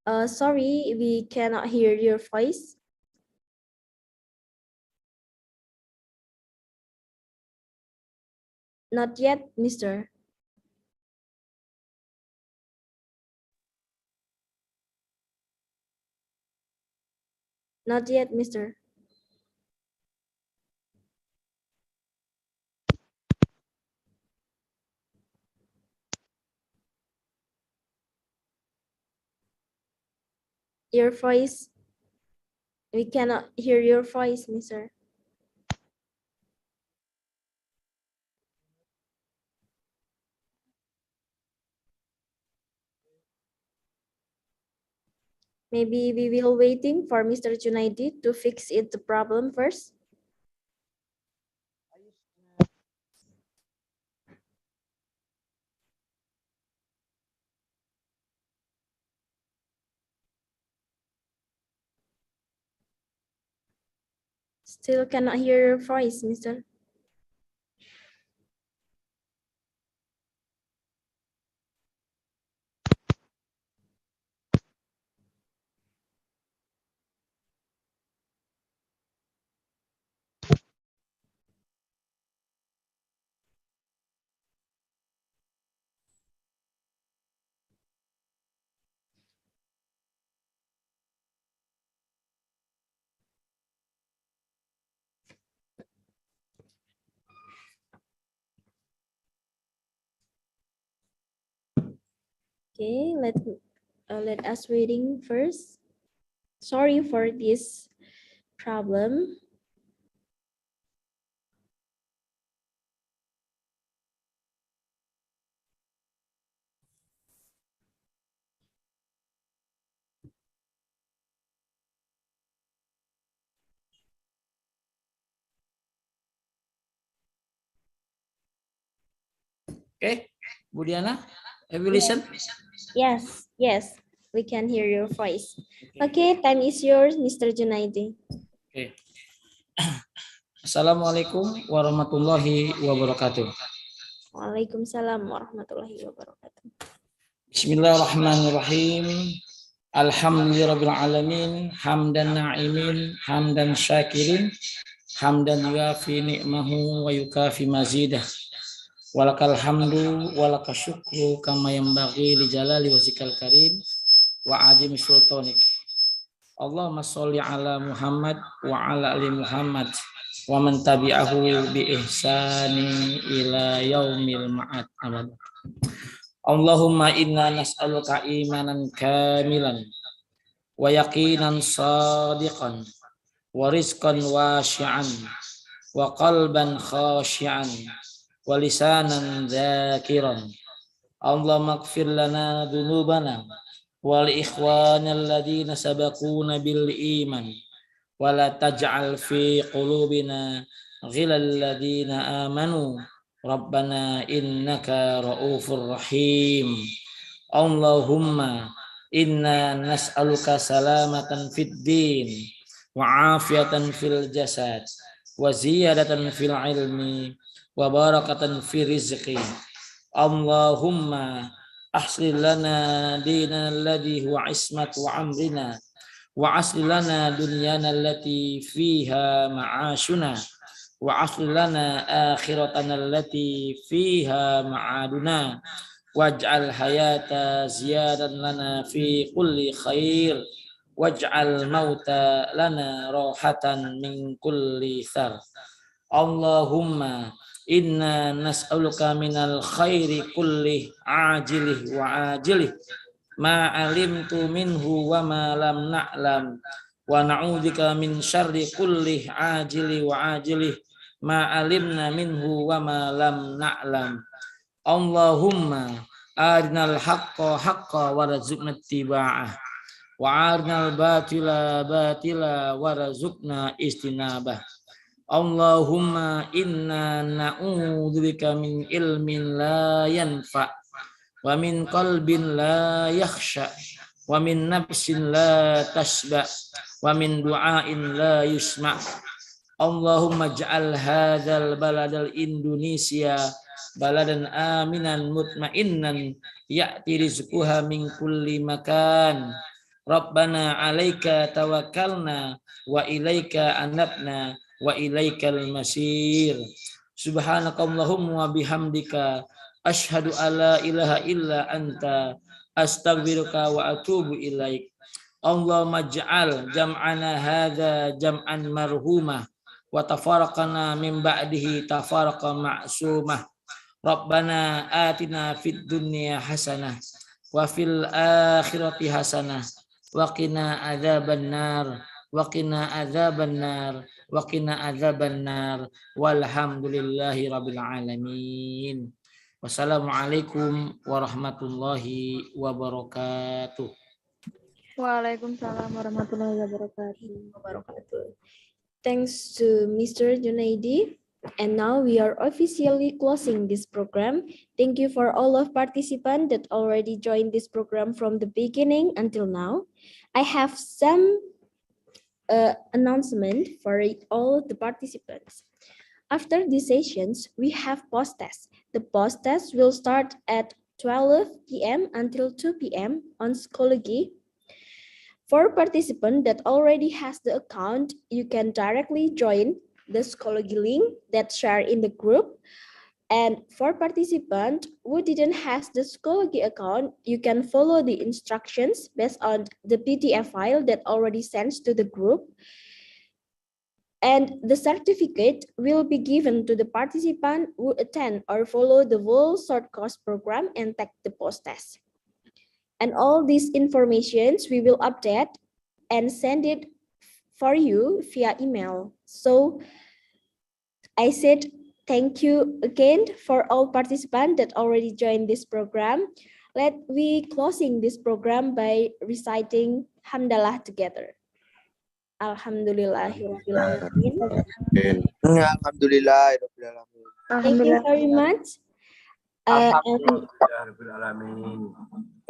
Sorry, we cannot hear your voice. Not yet, mister. Not yet, mister. Your voice, we cannot hear your voice, mister. Maybe we will waiting for Mr. Junaidi to fix the problem first. Still cannot hear your voice, mister. Okay, let us waiting first. Sorry for this problem. Okay, Bu Diana, have you listened? Yes, yes, we can hear your voice. Okay, time is yours, Mr. Junaidi. Okay. Assalamualaikum warahmatullahi wabarakatuh. Waalaikumsalam warahmatullahi wabarakatuh. Bismillahirrahmanirrahim. Alhamdulillahirabbil alamin, hamdan na'imin, hamdan syakirin, hamdan yuafi ni'mahu wa yukafi mazidah. Walakal hamdu walakal syukru kama yanbaghi li jalali wajhikal karim wa azimi sultanik. Allahumma sholli ala Muhammad wa ala ali Muhammad wa man tabi'ahu bi ihsani ila yaumil ma'ad. Amin. Allahumma inna nas'aluka imanan kamilan wa yaqinan sadiqan wa rizqan wasi'an wa qalban khashi'an wa lisanan dzakiran. Allahumma ighfir lana dzunubana wal ikhwanal ladzina sabaquna bil iman wa la taj'al fi qulubina ghillal ladzina amanu rabbana innaka raufur rahim. Allahumma inna nas'aluka salamatan fid din wa afiyatan fil jasad wa ziyadatan fil ilmi wa barakatan fi rizqi. Allahumma ahsil lana dinana alladhi huwa ismatu amrina wa asli lana dunyana allati fiha ma'ashuna wa asli lana akhiratana allati fiha ma'aduna waj'al hayata ziyadan lana fi kulli khair waj'al mauta lana rohatan min kulli thar. Allahumma inna nas'aluka minal khairi kulli ajilih wa ajilih ma alimtu minhu wa ma lam na'lam wa na'udzika min syarri kulli ajili wa ajilih ma alimna minhu wa ma lam na'lam. Allahumma arinal haqqa haqqa warzuqna ittiba'ah wa arinal batila batila warzuqna istinabah. Allahumma inna na'udzubika min ilmin la yanfa wa min qalbin la yakhsha wa min nafsin la tashba wa min du'ain la yusma. Allahumma ja'al hadzal baladal Indonesia baladan aminan mutmainnan ya'ti rizquha min kulli makan. Rabbana 'alaika tawakkalna wa ilaika anabna wa ilaikal masir. Subhanakallahumma wa bihamdika asyhadu alla ilaha illa anta astaghfiruka wa atubu ilaik. Allahumma ja'al jam'ana hadza jam'an marhumah wa tafaraqana min ba'dihi tafaraqa ma'sumah. Rabbana atina fid dunya hasanah wa fil akhirati hasanah wa qina adzabannar wa qina adzabannar wa qina adzabannar walhamdulillahi rabbil alamin. Wassalamualaikum warahmatullahi wabarakatuh. Waalaikumsalam warahmatullahi wabarakatuh. Thanks to Mr. Junaidi. And now we are officially closing this program. Thank you for all of participants that already joined this program from the beginning until now. I have some announcement for all the participants. After these sessions, we have post-tests. The post-test will start at 12 p.m. until 2 p.m. on Schoology. For participant that already has the account, you can directly join the Schoology link that's shared in the group. And for participant who didn't have the Schoology account, you can follow the instructions based on the PDF file that already sent to the group. And the certificate will be given to the participant who attend or follow the whole short course program and take the post-test. And all these informations we will update and send it for you via email. So I said thank you again for all participants that already joined this program. Let we closing this program by reciting Hamdalah together. Alhamdulillahirabbil alamin. Alhamdulillahirabbil alamin. Thank you very much. And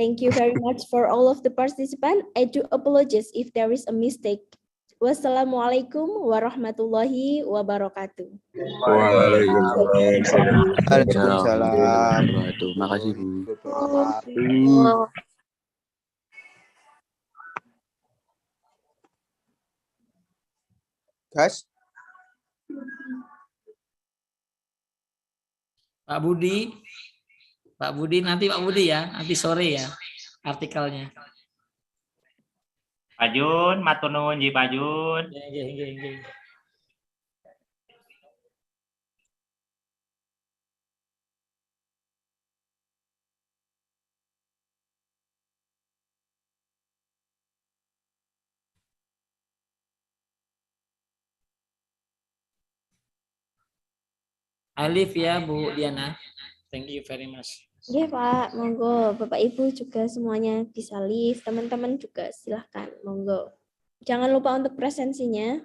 thank you very much for all of the participants. I do apologize if there is a mistake. Wassalamualaikum warahmatullahi wabarakatuh. Waalaikumsalam. Makasih Bu. Guys, Pak Budi nanti Pak Budi ya, nanti sore ya artikelnya. Pak Jun, matur nuwun nggih Pak Jun. Nggih. Alif ya Bu Diana. Thank you very much. Ya Pak, monggo. Bapak Ibu juga semuanya bisa live. Teman-teman juga silahkan, monggo. Jangan lupa untuk presensinya.